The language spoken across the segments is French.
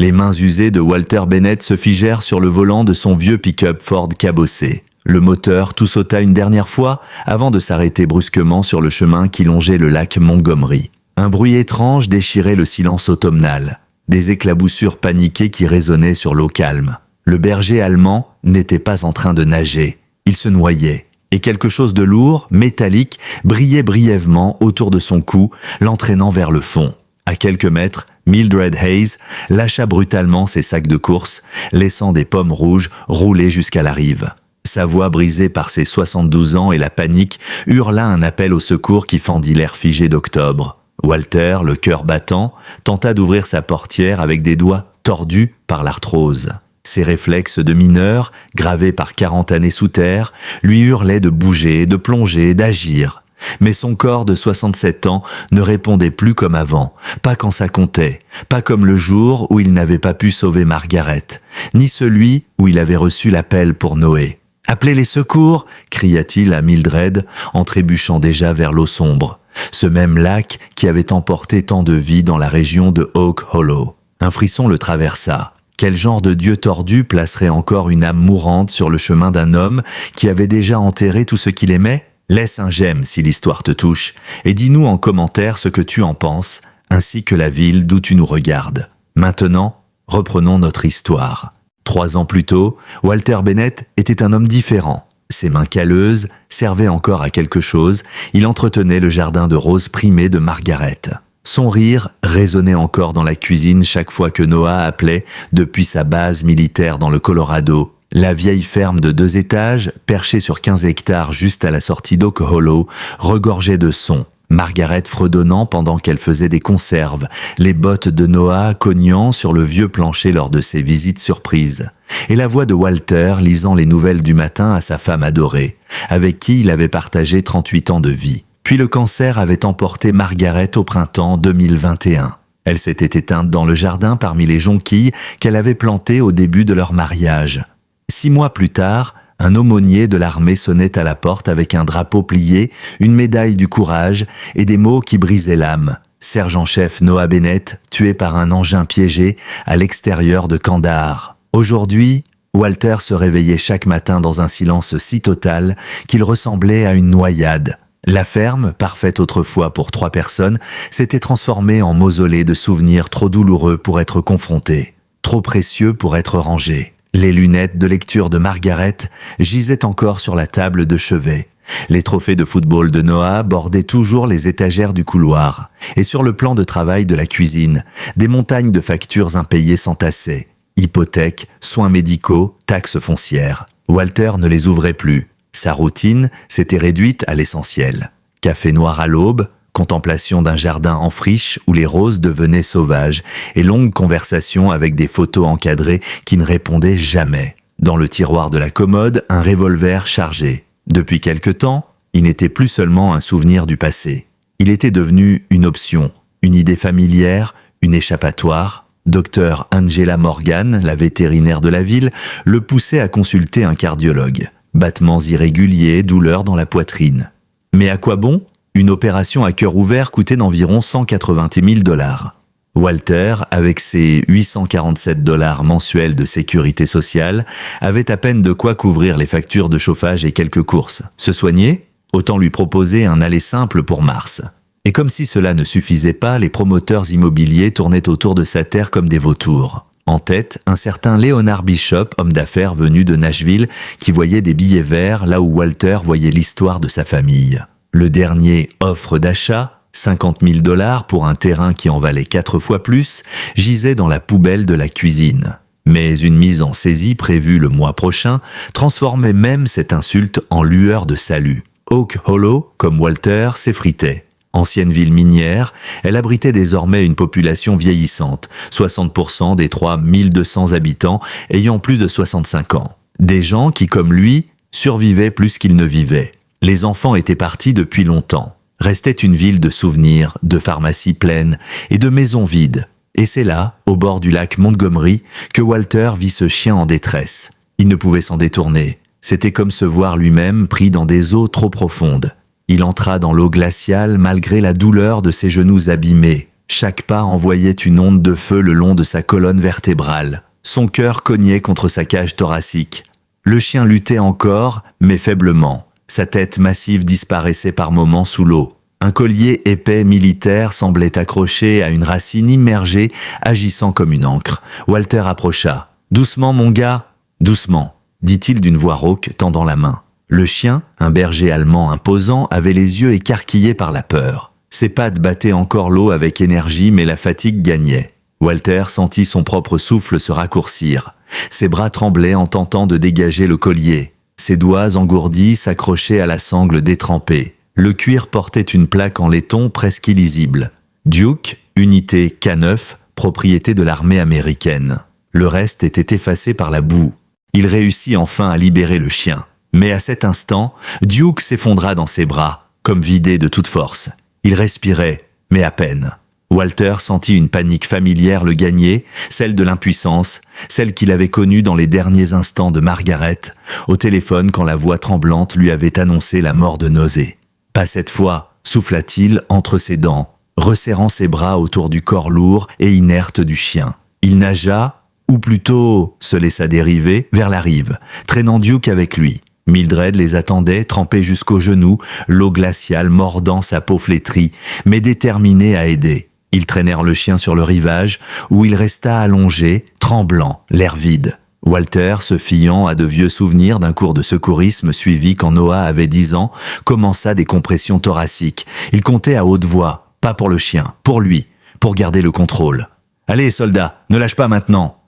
Les mains usées de Walter Bennett se figèrent sur le volant de son vieux pick-up Ford cabossé. Le moteur tout sauta une dernière fois avant de s'arrêter brusquement sur le chemin qui longeait le lac Montgomery. Un bruit étrange déchirait le silence automnal. Des éclaboussures paniquées qui résonnaient sur l'eau calme. Le berger allemand n'était pas en train de nager. Il se noyait. Et quelque chose de lourd, métallique, brillait brièvement autour de son cou, l'entraînant vers le fond. À quelques mètres, Mildred Hayes lâcha brutalement ses sacs de course, laissant des pommes rouges rouler jusqu'à la rive. Sa voix brisée par ses 72 ans et la panique hurla un appel au secours qui fendit l'air figé d'octobre. Walter, le cœur battant, tenta d'ouvrir sa portière avec des doigts tordus par l'arthrose. Ses réflexes de mineur, gravés par 40 années sous terre, lui hurlaient de bouger, de plonger, d'agir. Mais son corps de 67 ans ne répondait plus comme avant, pas quand ça comptait, pas comme le jour où il n'avait pas pu sauver Margaret, ni celui où il avait reçu l'appel pour Noé. « Appelez les secours !» cria-t-il à Mildred, en trébuchant déjà vers l'eau sombre, ce même lac qui avait emporté tant de vie dans la région de Oak Hollow. Un frisson le traversa. Quel genre de dieu tordu placerait encore une âme mourante sur le chemin d'un homme qui avait déjà enterré tout ce qu'il aimait ? Laisse un j'aime si l'histoire te touche, et dis-nous en commentaire ce que tu en penses, ainsi que la ville d'où tu nous regardes. Maintenant, reprenons notre histoire. 3 ans plus tôt, Walter Bennett était un homme différent. Ses mains calleuses servaient encore à quelque chose, il entretenait le jardin de roses primé de Margaret. Son rire résonnait encore dans la cuisine chaque fois que Noah appelait depuis sa base militaire dans le Colorado. La vieille ferme de 2 étages, perchée sur 15 hectares juste à la sortie d'Oak Hollow, regorgeait de sons. Margaret fredonnant pendant qu'elle faisait des conserves, les bottes de Noah cognant sur le vieux plancher lors de ses visites surprises, et la voix de Walter lisant les nouvelles du matin à sa femme adorée, avec qui il avait partagé 38 ans de vie. Puis le cancer avait emporté Margaret au printemps 2021. Elle s'était éteinte dans le jardin parmi les jonquilles qu'elle avait plantées au début de leur mariage. 6 mois plus tard, un aumônier de l'armée sonnait à la porte avec un drapeau plié, une médaille du courage et des mots qui brisaient l'âme. Sergent-chef Noah Bennett, tué par un engin piégé à l'extérieur de Kandahar. Aujourd'hui, Walter se réveillait chaque matin dans un silence si total qu'il ressemblait à une noyade. La ferme, parfaite autrefois pour 3 personnes, s'était transformée en mausolée de souvenirs trop douloureux pour être confrontés, trop précieux pour être rangés. Les lunettes de lecture de Margaret gisaient encore sur la table de chevet. Les trophées de football de Noah bordaient toujours les étagères du couloir. Et sur le plan de travail de la cuisine, des montagnes de factures impayées s'entassaient. Hypothèques, soins médicaux, taxes foncières. Walter ne les ouvrait plus. Sa routine s'était réduite à l'essentiel. Café noir à l'aube, contemplation d'un jardin en friche où les roses devenaient sauvages et longues conversations avec des photos encadrées qui ne répondaient jamais. Dans le tiroir de la commode, un revolver chargé. Depuis quelque temps, il n'était plus seulement un souvenir du passé. Il était devenu une option, une idée familière, une échappatoire. Dr Angela Morgan, la vétérinaire de la ville, le poussait à consulter un cardiologue. Battements irréguliers, douleurs dans la poitrine. Mais à quoi bon ? Une opération à cœur ouvert coûtait d'environ 180 000 $. Walter, avec ses 847 $ mensuels de sécurité sociale, avait à peine de quoi couvrir les factures de chauffage et quelques courses. Se soigner ? Autant lui proposer un aller simple pour mars. Et comme si cela ne suffisait pas, les promoteurs immobiliers tournaient autour de sa terre comme des vautours. En tête, un certain Leonard Bishop, homme d'affaires venu de Nashville, qui voyait des billets verts là où Walter voyait l'histoire de sa famille. Le dernier offre d'achat, 50 000 $ pour un terrain qui en valait 4 fois plus, gisait dans la poubelle de la cuisine. Mais une mise en saisie prévue le mois prochain transformait même cette insulte en lueur de salut. Oak Hollow, comme Walter, s'effritait. Ancienne ville minière, elle abritait désormais une population vieillissante, 60% des 3200 habitants ayant plus de 65 ans. Des gens qui, comme lui, survivaient plus qu'ils ne vivaient. Les enfants étaient partis depuis longtemps. Restait une ville de souvenirs, de pharmacies pleines et de maisons vides. Et c'est là, au bord du lac Montgomery, que Walter vit ce chien en détresse. Il ne pouvait s'en détourner. C'était comme se voir lui-même pris dans des eaux trop profondes. Il entra dans l'eau glaciale malgré la douleur de ses genoux abîmés. Chaque pas envoyait une onde de feu le long de sa colonne vertébrale. Son cœur cognait contre sa cage thoracique. Le chien luttait encore, mais faiblement. Sa tête massive disparaissait par moments sous l'eau. Un collier épais militaire semblait accroché à une racine immergée, agissant comme une ancre. Walter approcha. « Doucement, mon gars, doucement », dit-il d'une voix rauque, tendant la main. Le chien, un berger allemand imposant, avait les yeux écarquillés par la peur. Ses pattes battaient encore l'eau avec énergie, mais la fatigue gagnait. Walter sentit son propre souffle se raccourcir. Ses bras tremblaient en tentant de dégager le collier. Ses doigts engourdis s'accrochaient à la sangle détrempée. Le cuir portait une plaque en laiton presque illisible. Duke, unité K9, propriété de l'armée américaine. Le reste était effacé par la boue. Il réussit enfin à libérer le chien. Mais à cet instant, Duke s'effondra dans ses bras, comme vidé de toute force. Il respirait, mais à peine. Walter sentit une panique familière le gagner, celle de l'impuissance, celle qu'il avait connue dans les derniers instants de Margaret, au téléphone quand la voix tremblante lui avait annoncé la mort de Nosé. « Pas cette fois », souffla-t-il entre ses dents, resserrant ses bras autour du corps lourd et inerte du chien. Il nagea, ou plutôt se laissa dériver, vers la rive, traînant Duke avec lui. Mildred les attendait, trempée jusqu'aux genoux, l'eau glaciale mordant sa peau flétrie, mais déterminée à aider. Ils traînèrent le chien sur le rivage, où il resta allongé, tremblant, l'air vide. Walter, se fiant à de vieux souvenirs d'un cours de secourisme suivi quand Noah avait 10 ans, commença des compressions thoraciques. Il comptait à haute voix, pas pour le chien, pour lui, pour garder le contrôle. « Allez, soldat, ne lâche pas maintenant !»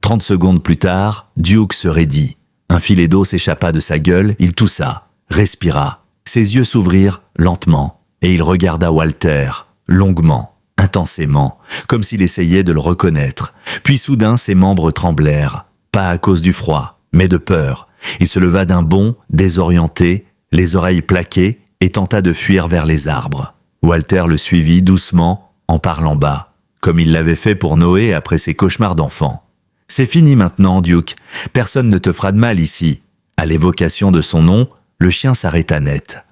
30 secondes plus tard, Duke se raidit. Un filet d'eau s'échappa de sa gueule, il toussa, respira. Ses yeux s'ouvrirent lentement, et il regarda Walter, longuement, intensément, comme s'il essayait de le reconnaître. Puis soudain, ses membres tremblèrent. Pas à cause du froid, mais de peur. Il se leva d'un bond, désorienté, les oreilles plaquées, et tenta de fuir vers les arbres. Walter le suivit doucement, en parlant bas, comme il l'avait fait pour Noé après ses cauchemars d'enfant. « C'est fini maintenant, Duke. Personne ne te fera de mal ici. » À l'évocation de son nom, le chien s'arrêta net,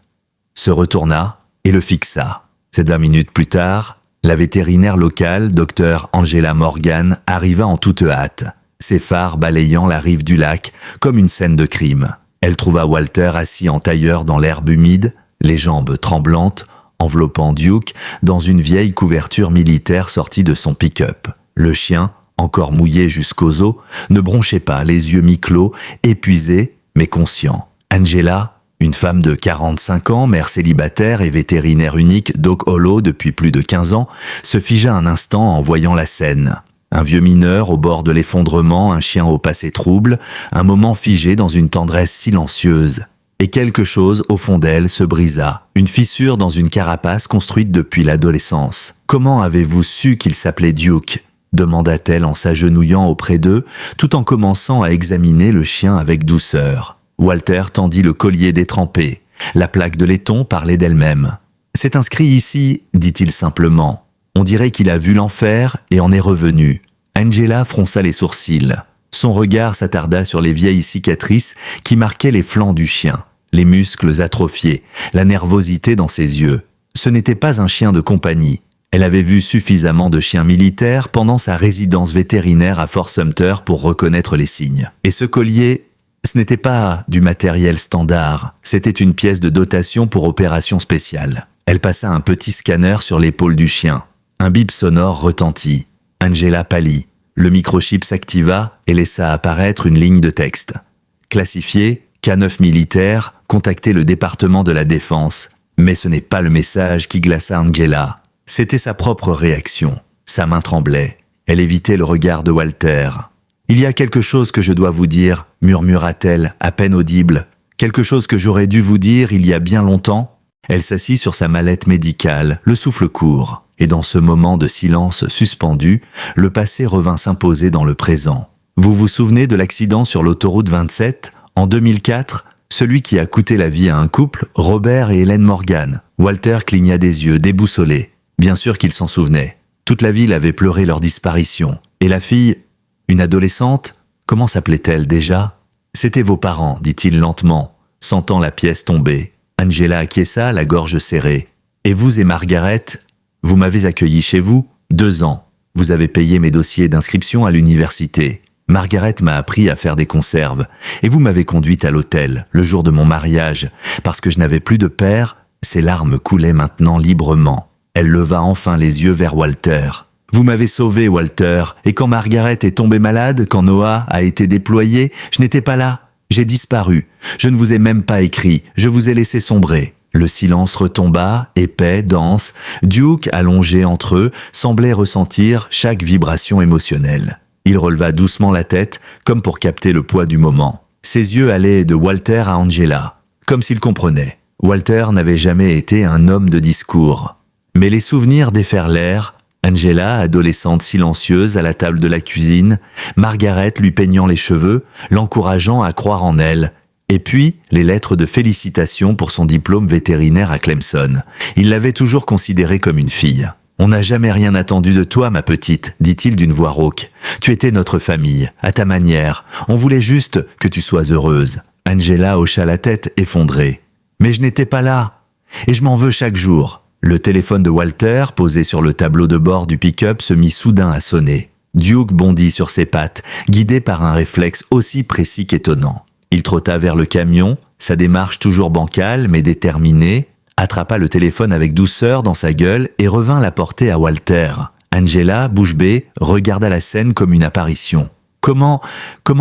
se retourna et le fixa. 20 minutes plus tard, la vétérinaire locale, Dr Angela Morgan, arriva en toute hâte, ses phares balayant la rive du lac comme une scène de crime. Elle trouva Walter assis en tailleur dans l'herbe humide, les jambes tremblantes, enveloppant Duke dans une vieille couverture militaire sortie de son pick-up. Le chien, encore mouillé jusqu'aux os, ne bronchait pas, les yeux mi-clos, épuisé mais conscient. Angela, une femme de 45 ans, mère célibataire et vétérinaire unique d'Oak Hollow depuis plus de 15 ans, se figea un instant en voyant la scène. Un vieux mineur au bord de l'effondrement, un chien au passé trouble, un moment figé dans une tendresse silencieuse. Et quelque chose au fond d'elle se brisa, une fissure dans une carapace construite depuis l'adolescence. « Comment avez-vous su qu'il s'appelait Duke ?» demanda-t-elle en s'agenouillant auprès d'eux, tout en commençant à examiner le chien avec douceur. Walter tendit le collier détrempé. La plaque de laiton parlait d'elle-même. « C'est inscrit ici, dit-il simplement. On dirait qu'il a vu l'enfer et en est revenu. » Angela fronça les sourcils. Son regard s'attarda sur les vieilles cicatrices qui marquaient les flancs du chien, les muscles atrophiés, la nervosité dans ses yeux. Ce n'était pas un chien de compagnie. Elle avait vu suffisamment de chiens militaires pendant sa résidence vétérinaire à Fort Sumter pour reconnaître les signes. Et ce collier, ce n'était pas du matériel standard, c'était une pièce de dotation pour opérations spéciales. Elle passa un petit scanner sur l'épaule du chien. Un bip sonore retentit. Angela pâlit. Le microchip s'activa et laissa apparaître une ligne de texte. Classifié, K9 militaire, contactez le département de la Défense. Mais ce n'est pas le message qui glaça Angela. C'était sa propre réaction. Sa main tremblait. Elle évitait le regard de Walter. « Il y a quelque chose que je dois vous dire, » murmura-t-elle, à peine audible. « Quelque chose que j'aurais dû vous dire il y a bien longtemps ?» Elle s'assit sur sa mallette médicale, le souffle court. Et dans ce moment de silence suspendu, le passé revint s'imposer dans le présent. Vous vous souvenez de l'accident sur l'autoroute 27, en 2004, celui qui a coûté la vie à un couple, Robert et Hélène Morgan. Walter cligna des yeux, déboussolé. Bien sûr qu'il s'en souvenait. Toute la ville avait pleuré leur disparition. Et la fille, une adolescente, comment s'appelait-elle déjà ? C'était vos parents, dit-il lentement, sentant la pièce tomber. Angela acquiesça, la gorge serrée. Et vous et Margaret, vous m'avez accueilli chez vous ? 2 ans. Vous avez payé mes dossiers d'inscription à l'université. Margaret m'a appris à faire des conserves. Et vous m'avez conduite à l'hôtel, le jour de mon mariage, parce que je n'avais plus de père. Ses larmes coulaient maintenant librement. Elle leva enfin les yeux vers Walter. Vous m'avez sauvé, Walter, et quand Margaret est tombée malade, quand Noah a été déployé, je n'étais pas là. J'ai disparu. Je ne vous ai même pas écrit. Je vous ai laissé sombrer. Le silence retomba, épais, dense. Duke, allongé entre eux, semblait ressentir chaque vibration émotionnelle. Il releva doucement la tête, comme pour capter le poids du moment. Ses yeux allaient de Walter à Angela, comme s'il comprenait. Walter n'avait jamais été un homme de discours. Mais les souvenirs déferlèrent. Angela, adolescente silencieuse à la table de la cuisine, Margaret lui peignant les cheveux, l'encourageant à croire en elle, et puis les lettres de félicitations pour son diplôme vétérinaire à Clemson. Il l'avait toujours considérée comme une fille. « On n'a jamais rien attendu de toi, ma petite, dit-il d'une voix rauque. Tu étais notre famille, à ta manière. On voulait juste que tu sois heureuse. » Angela hocha la tête effondrée. « Mais je n'étais pas là, et je m'en veux chaque jour. » Le téléphone de Walter, posé sur le tableau de bord du pick-up, se mit soudain à sonner. Duke bondit sur ses pattes, guidé par un réflexe aussi précis qu'étonnant. Il trotta vers le camion, sa démarche toujours bancale mais déterminée, attrapa le téléphone avec douceur dans sa gueule et revint la porter à Walter. Angela, bouche bée, regarda la scène comme une apparition. Comment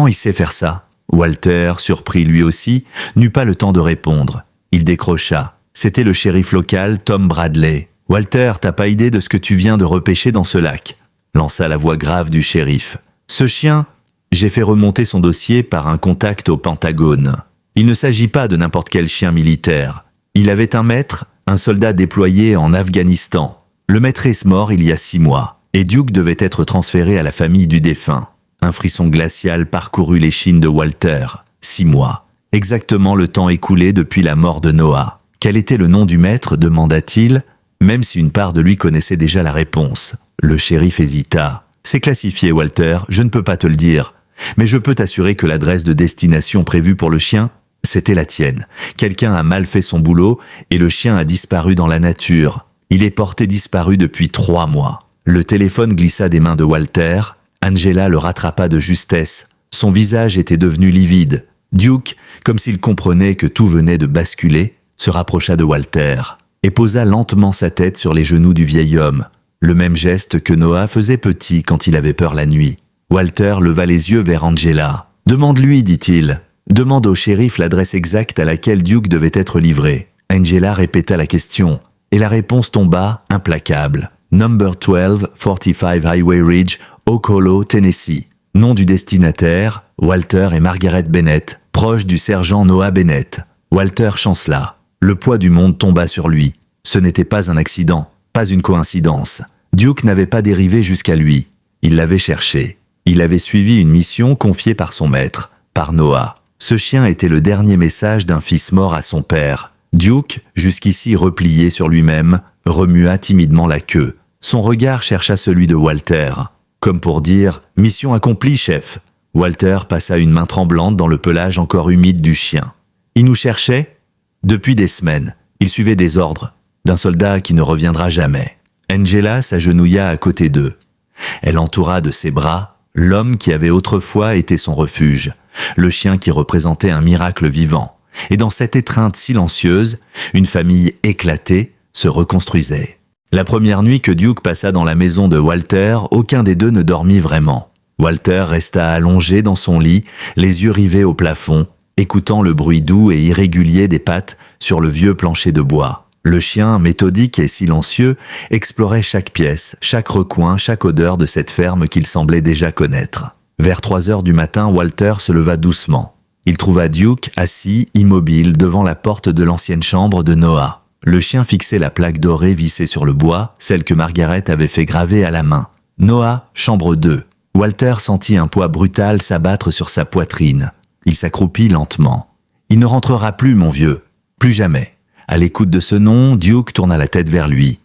il sait faire ça ? Walter, surpris lui aussi, n'eut pas le temps de répondre. Il décrocha. C'était le shérif local, Tom Bradley. « Walter, t'as pas idée de ce que tu viens de repêcher dans ce lac ?» lança la voix grave du shérif. « Ce chien, j'ai fait remonter son dossier par un contact au Pentagone. Il ne s'agit pas de n'importe quel chien militaire. Il avait un maître, un soldat déployé en Afghanistan. Le maître est mort il y a 6 mois, et Duke devait être transféré à la famille du défunt. » Un frisson glacial parcourut l'échine de Walter. 6 mois. Exactement le temps écoulé depuis la mort de Noah. Quel était le nom du maître, demanda-t-il, même si une part de lui connaissait déjà la réponse. Le shérif hésita. C'est classifié, Walter, je ne peux pas te le dire. Mais je peux t'assurer que l'adresse de destination prévue pour le chien, c'était la tienne. Quelqu'un a mal fait son boulot et le chien a disparu dans la nature. Il est porté disparu depuis 3 mois. Le téléphone glissa des mains de Walter. Angela le rattrapa de justesse. Son visage était devenu livide. Duke, comme s'il comprenait que tout venait de basculer, se rapprocha de Walter et posa lentement sa tête sur les genoux du vieil homme, le même geste que Noah faisait petit quand il avait peur la nuit. Walter leva les yeux vers Angela. « Demande-lui, dit-il. Demande au shérif l'adresse exacte à laquelle Duke devait être livré. » Angela répéta la question, et la réponse tomba, implacable. « Number 12, 45 Highway Ridge, Oak Hollow, Tennessee. » Nom du destinataire, Walter et Margaret Bennett, proches du sergent Noah Bennett. Walter chancela. Le poids du monde tomba sur lui. Ce n'était pas un accident, pas une coïncidence. Duke n'avait pas dérivé jusqu'à lui. Il l'avait cherché. Il avait suivi une mission confiée par son maître, par Noah. Ce chien était le dernier message d'un fils mort à son père. Duke, jusqu'ici replié sur lui-même, remua timidement la queue. Son regard chercha celui de Walter. Comme pour dire « Mission accomplie, chef !» Walter passa une main tremblante dans le pelage encore humide du chien. Il nous cherchait ? Depuis des semaines, il suivait des ordres d'un soldat qui ne reviendra jamais. Angela s'agenouilla à côté d'eux. Elle entoura de ses bras l'homme qui avait autrefois été son refuge, le chien qui représentait un miracle vivant. Et dans cette étreinte silencieuse, une famille éclatée se reconstruisait. La première nuit que Duke passa dans la maison de Walter, aucun des deux ne dormit vraiment. Walter resta allongé dans son lit, les yeux rivés au plafond, écoutant le bruit doux et irrégulier des pattes sur le vieux plancher de bois. Le chien, méthodique et silencieux, explorait chaque pièce, chaque recoin, chaque odeur de cette ferme qu'il semblait déjà connaître. Vers 3 heures du matin, Walter se leva doucement. Il trouva Duke assis, immobile, devant la porte de l'ancienne chambre de Noah. Le chien fixait la plaque dorée vissée sur le bois, celle que Margaret avait fait graver à la main. Noah, chambre 2. Walter sentit un poids brutal s'abattre sur sa poitrine. Il s'accroupit lentement. « Il ne rentrera plus, mon vieux. Plus jamais. » À l'écoute de ce nom, Duke tourna la tête vers lui.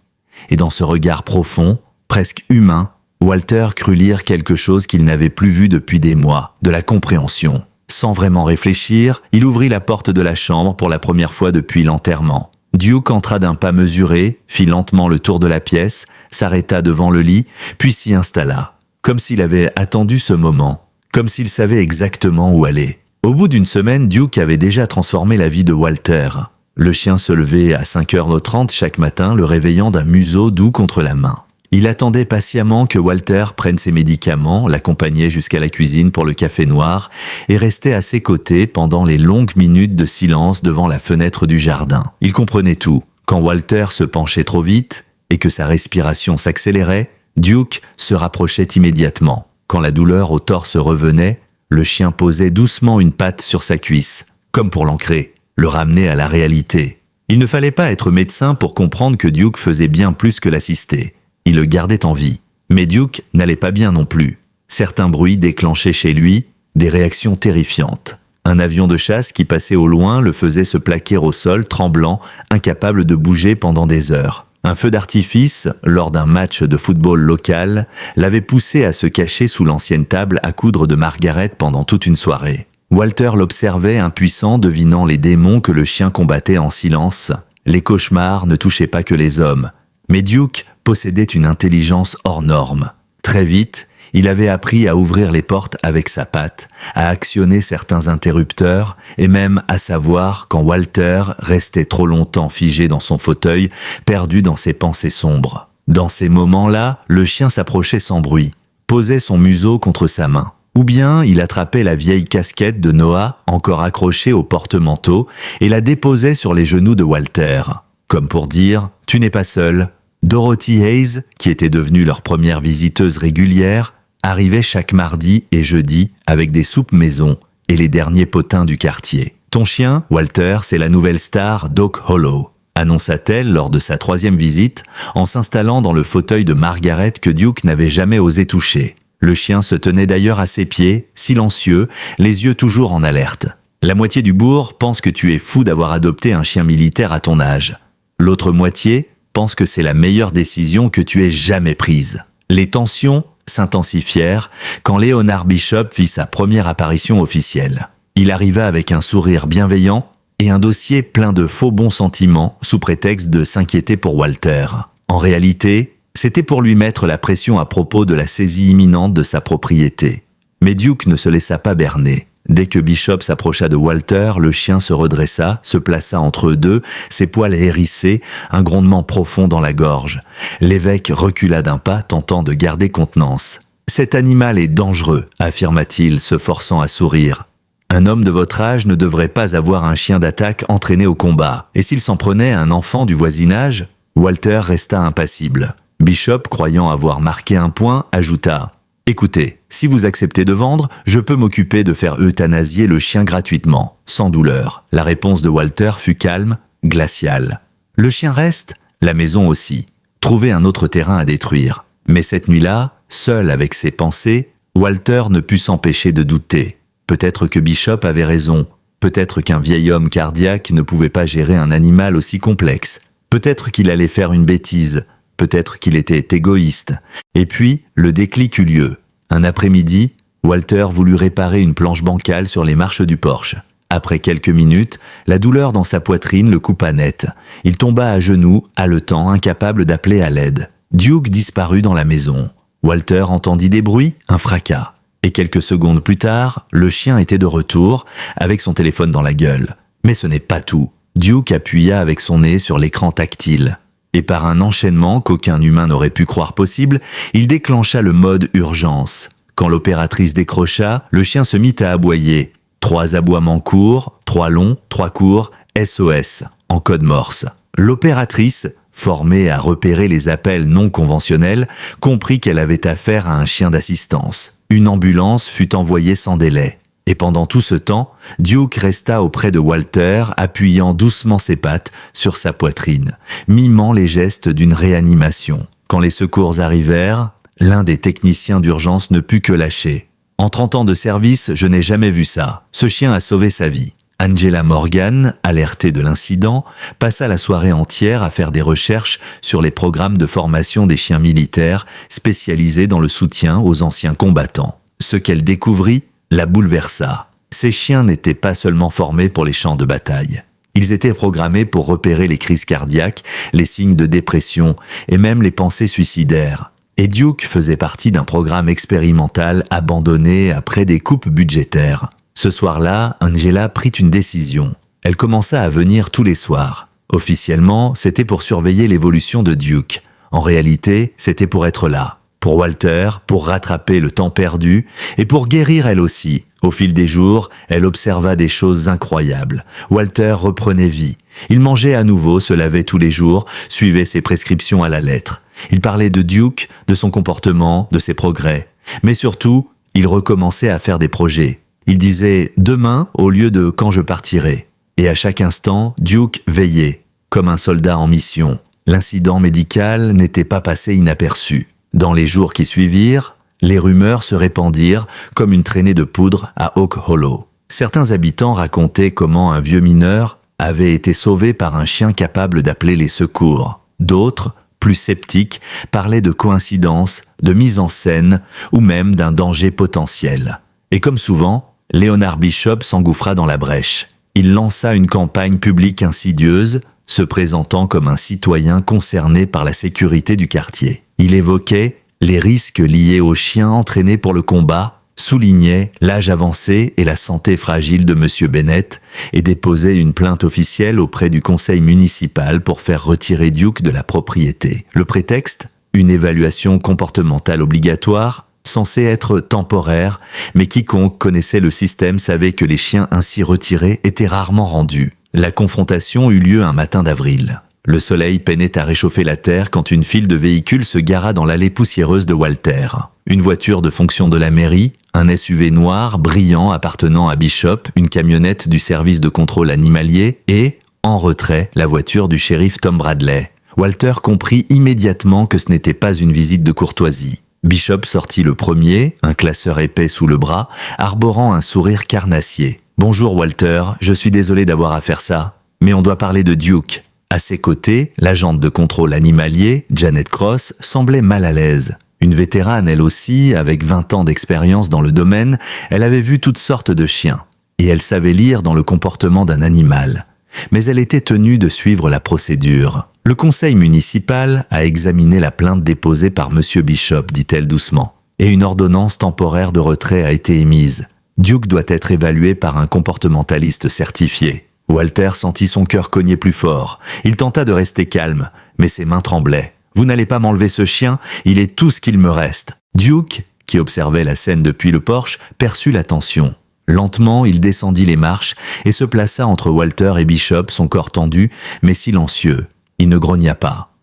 Et dans ce regard profond, presque humain, Walter crut lire quelque chose qu'il n'avait plus vu depuis des mois, de la compréhension. Sans vraiment réfléchir, il ouvrit la porte de la chambre pour la première fois depuis l'enterrement. Duke entra d'un pas mesuré, fit lentement le tour de la pièce, s'arrêta devant le lit, puis s'y installa, comme s'il avait attendu ce moment, comme s'il savait exactement où aller. Au bout d'une semaine, Duke avait déjà transformé la vie de Walter. Le chien se levait à 5h30 chaque matin, le réveillant d'un museau doux contre la main. Il attendait patiemment que Walter prenne ses médicaments, l'accompagnait jusqu'à la cuisine pour le café noir et restait à ses côtés pendant les longues minutes de silence devant la fenêtre du jardin. Il comprenait tout. Quand Walter se penchait trop vite et que sa respiration s'accélérait, Duke se rapprochait immédiatement. Quand la douleur au torse revenait, le chien posait doucement une patte sur sa cuisse, comme pour l'ancrer, le ramener à la réalité. Il ne fallait pas être médecin pour comprendre que Duke faisait bien plus que l'assister. Il le gardait en vie. Mais Duke n'allait pas bien non plus. Certains bruits déclenchaient chez lui des réactions terrifiantes. Un avion de chasse qui passait au loin le faisait se plaquer au sol, tremblant, incapable de bouger pendant des heures. Un feu d'artifice, lors d'un match de football local, l'avait poussé à se cacher sous l'ancienne table à coudre de Margaret pendant toute une soirée. Walter l'observait impuissant, devinant les démons que le chien combattait en silence. Les cauchemars ne touchaient pas que les hommes. Mais Duke possédait une intelligence hors norme. Très vite, il avait appris à ouvrir les portes avec sa patte, à actionner certains interrupteurs et même à savoir quand Walter restait trop longtemps figé dans son fauteuil, perdu dans ses pensées sombres. Dans ces moments-là, le chien s'approchait sans bruit, posait son museau contre sa main. Ou bien il attrapait la vieille casquette de Noah encore accrochée au porte-manteau et la déposait sur les genoux de Walter. Comme pour dire « Tu n'es pas seul ». Dorothy Hayes, qui était devenue leur première visiteuse régulière, arrivait chaque mardi et jeudi avec des soupes maison et les derniers potins du quartier. « Ton chien, Walter, c'est la nouvelle star Doc Hollow », annonça-t-elle lors de sa 3e visite en s'installant dans le fauteuil de Margaret que Duke n'avait jamais osé toucher. Le chien se tenait d'ailleurs à ses pieds, silencieux, les yeux toujours en alerte. La moitié du bourg pense que tu es fou d'avoir adopté un chien militaire à ton âge. L'autre moitié pense que c'est la meilleure décision que tu aies jamais prise. Les tensions s'intensifièrent quand Leonard Bishop fit sa première apparition officielle. Il arriva avec un sourire bienveillant et un dossier plein de faux bons sentiments sous prétexte de s'inquiéter pour Walter. En réalité, c'était pour lui mettre la pression à propos de la saisie imminente de sa propriété. Mais Duke ne se laissa pas berner. Dès que Bishop s'approcha de Walter, le chien se redressa, se plaça entre eux deux, ses poils hérissés, un grondement profond dans la gorge. L'évêque recula d'un pas, tentant de garder contenance. « Cet animal est dangereux », affirma-t-il, se forçant à sourire. « Un homme de votre âge ne devrait pas avoir un chien d'attaque entraîné au combat. Et s'il s'en prenait à un enfant du voisinage ?» Walter resta impassible. Bishop, croyant avoir marqué un point, ajouta « Écoutez, si vous acceptez de vendre, je peux m'occuper de faire euthanasier le chien gratuitement, sans douleur. » La réponse de Walter fut calme, glaciale. « Le chien reste, la maison aussi. Trouvez un autre terrain à détruire. » Mais cette nuit-là, seul avec ses pensées, Walter ne put s'empêcher de douter. Peut-être que Bishop avait raison. Peut-être qu'un vieil homme cardiaque ne pouvait pas gérer un animal aussi complexe. Peut-être qu'il allait faire une bêtise. Peut-être qu'il était égoïste. Et puis, le déclic eut lieu. Un après-midi, Walter voulut réparer une planche bancale sur les marches du porche. Après quelques minutes, la douleur dans sa poitrine le coupa net. Il tomba à genoux, haletant, incapable d'appeler à l'aide. Duke disparut dans la maison. Walter entendit des bruits, un fracas. Et quelques secondes plus tard, le chien était de retour, avec son téléphone dans la gueule. Mais ce n'est pas tout. Duke appuya avec son nez sur l'écran tactile. Et par un enchaînement qu'aucun humain n'aurait pu croire possible, il déclencha le mode urgence. Quand l'opératrice décrocha, le chien se mit à aboyer. 3 aboiements courts, 3 longs, 3 courts, SOS, en code morse. L'opératrice, formée à repérer les appels non conventionnels, comprit qu'elle avait affaire à un chien d'assistance. Une ambulance fut envoyée sans délai. Et pendant tout ce temps, Duke resta auprès de Walter, appuyant doucement ses pattes sur sa poitrine, mimant les gestes d'une réanimation. Quand les secours arrivèrent, l'un des techniciens d'urgence ne put que lâcher. « En 30 ans de service, je n'ai jamais vu ça. Ce chien a sauvé sa vie. » Angela Morgan, alertée de l'incident, passa la soirée entière à faire des recherches sur les programmes de formation des chiens militaires spécialisés dans le soutien aux anciens combattants. Ce qu'elle découvrit la bouleversa. Ces chiens n'étaient pas seulement formés pour les champs de bataille. Ils étaient programmés pour repérer les crises cardiaques, les signes de dépression et même les pensées suicidaires. Et Duke faisait partie d'un programme expérimental abandonné après des coupes budgétaires. Ce soir-là, Angela prit une décision. Elle commença à venir tous les soirs. Officiellement, c'était pour surveiller l'évolution de Duke. En réalité, c'était pour être là. Pour Walter, pour rattraper le temps perdu et pour guérir elle aussi. Au fil des jours, elle observa des choses incroyables. Walter reprenait vie. Il mangeait à nouveau, se lavait tous les jours, suivait ses prescriptions à la lettre. Il parlait de Duke, de son comportement, de ses progrès. Mais surtout, il recommençait à faire des projets. Il disait « demain » au lieu de « quand je partirai ». Et à chaque instant, Duke veillait, comme un soldat en mission. L'incident médical n'était pas passé inaperçu. Dans les jours qui suivirent, les rumeurs se répandirent comme une traînée de poudre à Oak Hollow. Certains habitants racontaient comment un vieux mineur avait été sauvé par un chien capable d'appeler les secours. D'autres, plus sceptiques, parlaient de coïncidences, de mise en scène ou même d'un danger potentiel. Et comme souvent, Leonard Bishop s'engouffra dans la brèche. Il lança une campagne publique insidieuse, se présentant comme un citoyen concerné par la sécurité du quartier. Il évoquait les risques liés aux chiens entraînés pour le combat, soulignait l'âge avancé et la santé fragile de M. Bennett et déposait une plainte officielle auprès du conseil municipal pour faire retirer Duke de la propriété. Le prétexte ? Une évaluation comportementale obligatoire, censée être temporaire, mais quiconque connaissait le système savait que les chiens ainsi retirés étaient rarement rendus. La confrontation eut lieu un matin d'avril. Le soleil peinait à réchauffer la terre quand une file de véhicules se gara dans l'allée poussiéreuse de Walter. Une voiture de fonction de la mairie, un SUV noir brillant appartenant à Bishop, une camionnette du service de contrôle animalier et, en retrait, la voiture du shérif Tom Bradley. Walter comprit immédiatement que ce n'était pas une visite de courtoisie. Bishop sortit le premier, un classeur épais sous le bras, arborant un sourire carnassier. « Bonjour Walter, je suis désolé d'avoir à faire ça, mais on doit parler de Duke. » À ses côtés, l'agente de contrôle animalier, Janet Cross, semblait mal à l'aise. Une vétérane elle aussi, avec 20 ans d'expérience dans le domaine, elle avait vu toutes sortes de chiens. Et elle savait lire dans le comportement d'un animal. Mais elle était tenue de suivre la procédure. « Le conseil municipal a examiné la plainte déposée par M. Bishop, dit-elle doucement. Et une ordonnance temporaire de retrait a été émise. Duke doit être évalué par un comportementaliste certifié. » Walter sentit son cœur cogner plus fort. Il tenta de rester calme, mais ses mains tremblaient. « Vous n'allez pas m'enlever ce chien, il est tout ce qu'il me reste. » Duke, qui observait la scène depuis le porche, perçut la tension. Lentement, il descendit les marches et se plaça entre Walter et Bishop, son corps tendu, mais silencieux. Il ne grogna pas.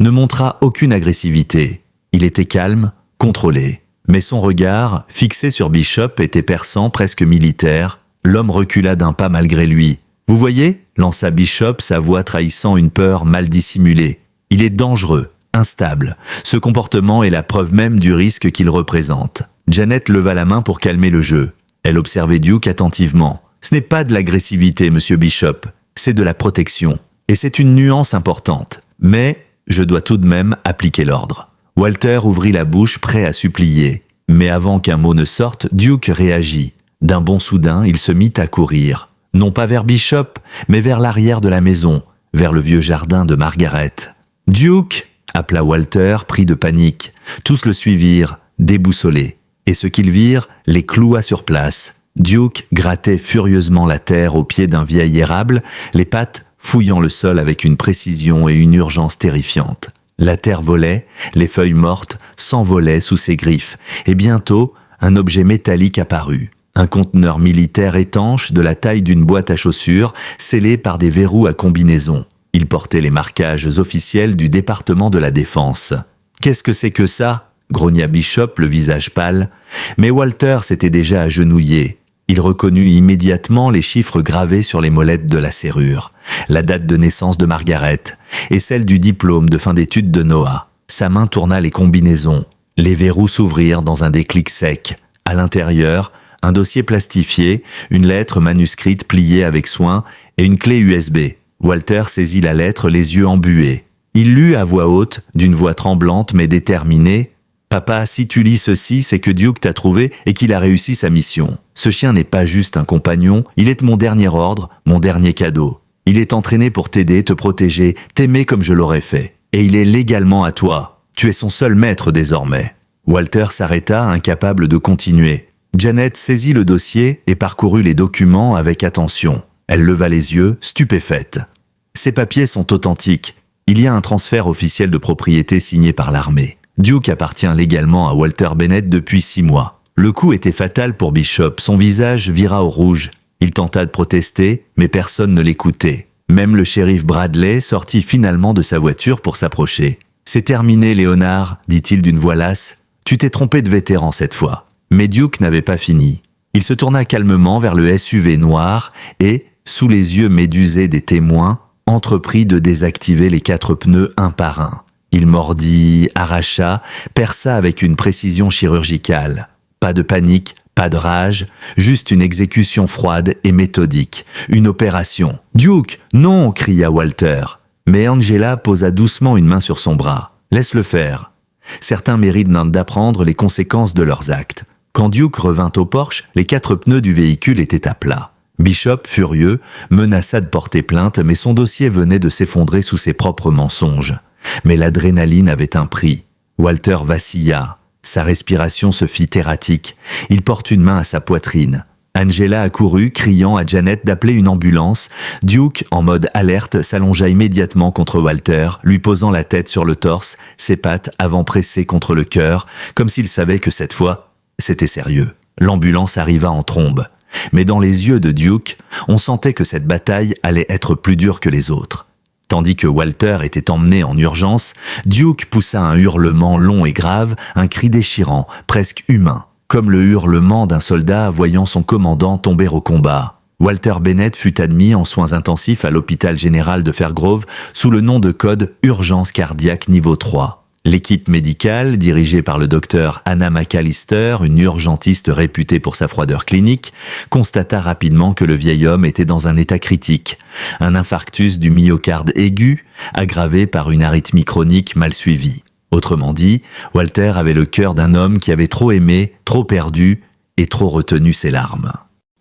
Ne montra aucune agressivité. Il était calme, contrôlé. Mais son regard, fixé sur Bishop, était perçant, presque militaire. L'homme recula d'un pas malgré lui. « Vous voyez ?» lança Bishop, sa voix trahissant une peur mal dissimulée. « Il est dangereux, instable. Ce comportement est la preuve même du risque qu'il représente. » Janet leva la main pour calmer le jeu. Elle observait Duke attentivement. « Ce n'est pas de l'agressivité, monsieur Bishop. C'est de la protection. Et c'est une nuance importante. Mais je dois tout de même appliquer l'ordre. » Walter ouvrit la bouche, prêt à supplier. Mais avant qu'un mot ne sorte, Duke réagit. D'un bond soudain, il se mit à courir. Non pas vers Bishop, mais vers l'arrière de la maison, vers le vieux jardin de Margaret. « Duke !» appela Walter, pris de panique. Tous le suivirent, déboussolés. Et ce qu'ils virent les cloua sur place. Duke grattait furieusement la terre au pied d'un vieil érable, les pattes fouillant le sol avec une précision et une urgence terrifiantes. La terre volait, les feuilles mortes s'envolaient sous ses griffes, et bientôt, un objet métallique apparut. Un conteneur militaire étanche de la taille d'une boîte à chaussures, scellé par des verrous à combinaison. Il portait les marquages officiels du département de la Défense. « Qu'est-ce que c'est que ça ?» grogna Bishop, le visage pâle. Mais Walter s'était déjà agenouillé. Il reconnut immédiatement les chiffres gravés sur les molettes de la serrure, la date de naissance de Margaret et celle du diplôme de fin d'études de Noah. Sa main tourna les combinaisons. Les verrous s'ouvrirent dans un déclic sec. À l'intérieur, un dossier plastifié, une lettre manuscrite pliée avec soin et une clé USB. Walter saisit la lettre, les yeux embués. Il lut à voix haute, d'une voix tremblante mais déterminée. « Papa, si tu lis ceci, c'est que Duke t'a trouvé et qu'il a réussi sa mission. Ce chien n'est pas juste un compagnon, il est mon dernier ordre, mon dernier cadeau. Il est entraîné pour t'aider, te protéger, t'aimer comme je l'aurais fait. Et il est légalement à toi. Tu es son seul maître désormais. » Walter s'arrêta, incapable de continuer. Janet saisit le dossier et parcourut les documents avec attention. Elle leva les yeux, stupéfaite. Ces papiers sont authentiques. Il y a un transfert officiel de propriété signé par l'armée. Duke appartient légalement à Walter Bennett depuis 6 mois. Le coup était fatal pour Bishop, son visage vira au rouge. Il tenta de protester, mais personne ne l'écoutait. Même le shérif Bradley sortit finalement de sa voiture pour s'approcher. « C'est terminé, Léonard, dit-il d'une voix lasse. Tu t'es trompé de vétéran cette fois. » Mais Duke n'avait pas fini. Il se tourna calmement vers le SUV noir et, sous les yeux médusés des témoins, entreprit de désactiver les 4 pneus un par un. Il mordit, arracha, perça avec une précision chirurgicale. Pas de panique, pas de rage, juste une exécution froide et méthodique. Une opération. « Duke, non !» cria Walter. Mais Angela posa doucement une main sur son bras. « Laisse-le faire. Certains méritent d'apprendre les conséquences de leurs actes. » Quand Duke revint au porche, les 4 pneus du véhicule étaient à plat. Bishop, furieux, menaça de porter plainte, mais son dossier venait de s'effondrer sous ses propres mensonges. Mais l'adrénaline avait un prix. Walter vacilla. Sa respiration se fit erratique. Il porte une main à sa poitrine. Angela accourut, criant à Janet d'appeler une ambulance. Duke, en mode alerte, s'allongea immédiatement contre Walter, lui posant la tête sur le torse, ses pattes avant pressées contre le cœur, comme s'il savait que cette fois, c'était sérieux. L'ambulance arriva en trombe. Mais dans les yeux de Duke, on sentait que cette bataille allait être plus dure que les autres. Tandis que Walter était emmené en urgence, Duke poussa un hurlement long et grave, un cri déchirant, presque humain, comme le hurlement d'un soldat voyant son commandant tomber au combat. Walter Bennett fut admis en soins intensifs à l'hôpital général de Fairgrove sous le nom de code Urgence cardiaque niveau 3. L'équipe médicale, dirigée par le docteur Anna McAllister, une urgentiste réputée pour sa froideur clinique, constata rapidement que le vieil homme était dans un état critique, un infarctus du myocarde aigu, aggravé par une arythmie chronique mal suivie. Autrement dit, Walter avait le cœur d'un homme qui avait trop aimé, trop perdu et trop retenu ses larmes.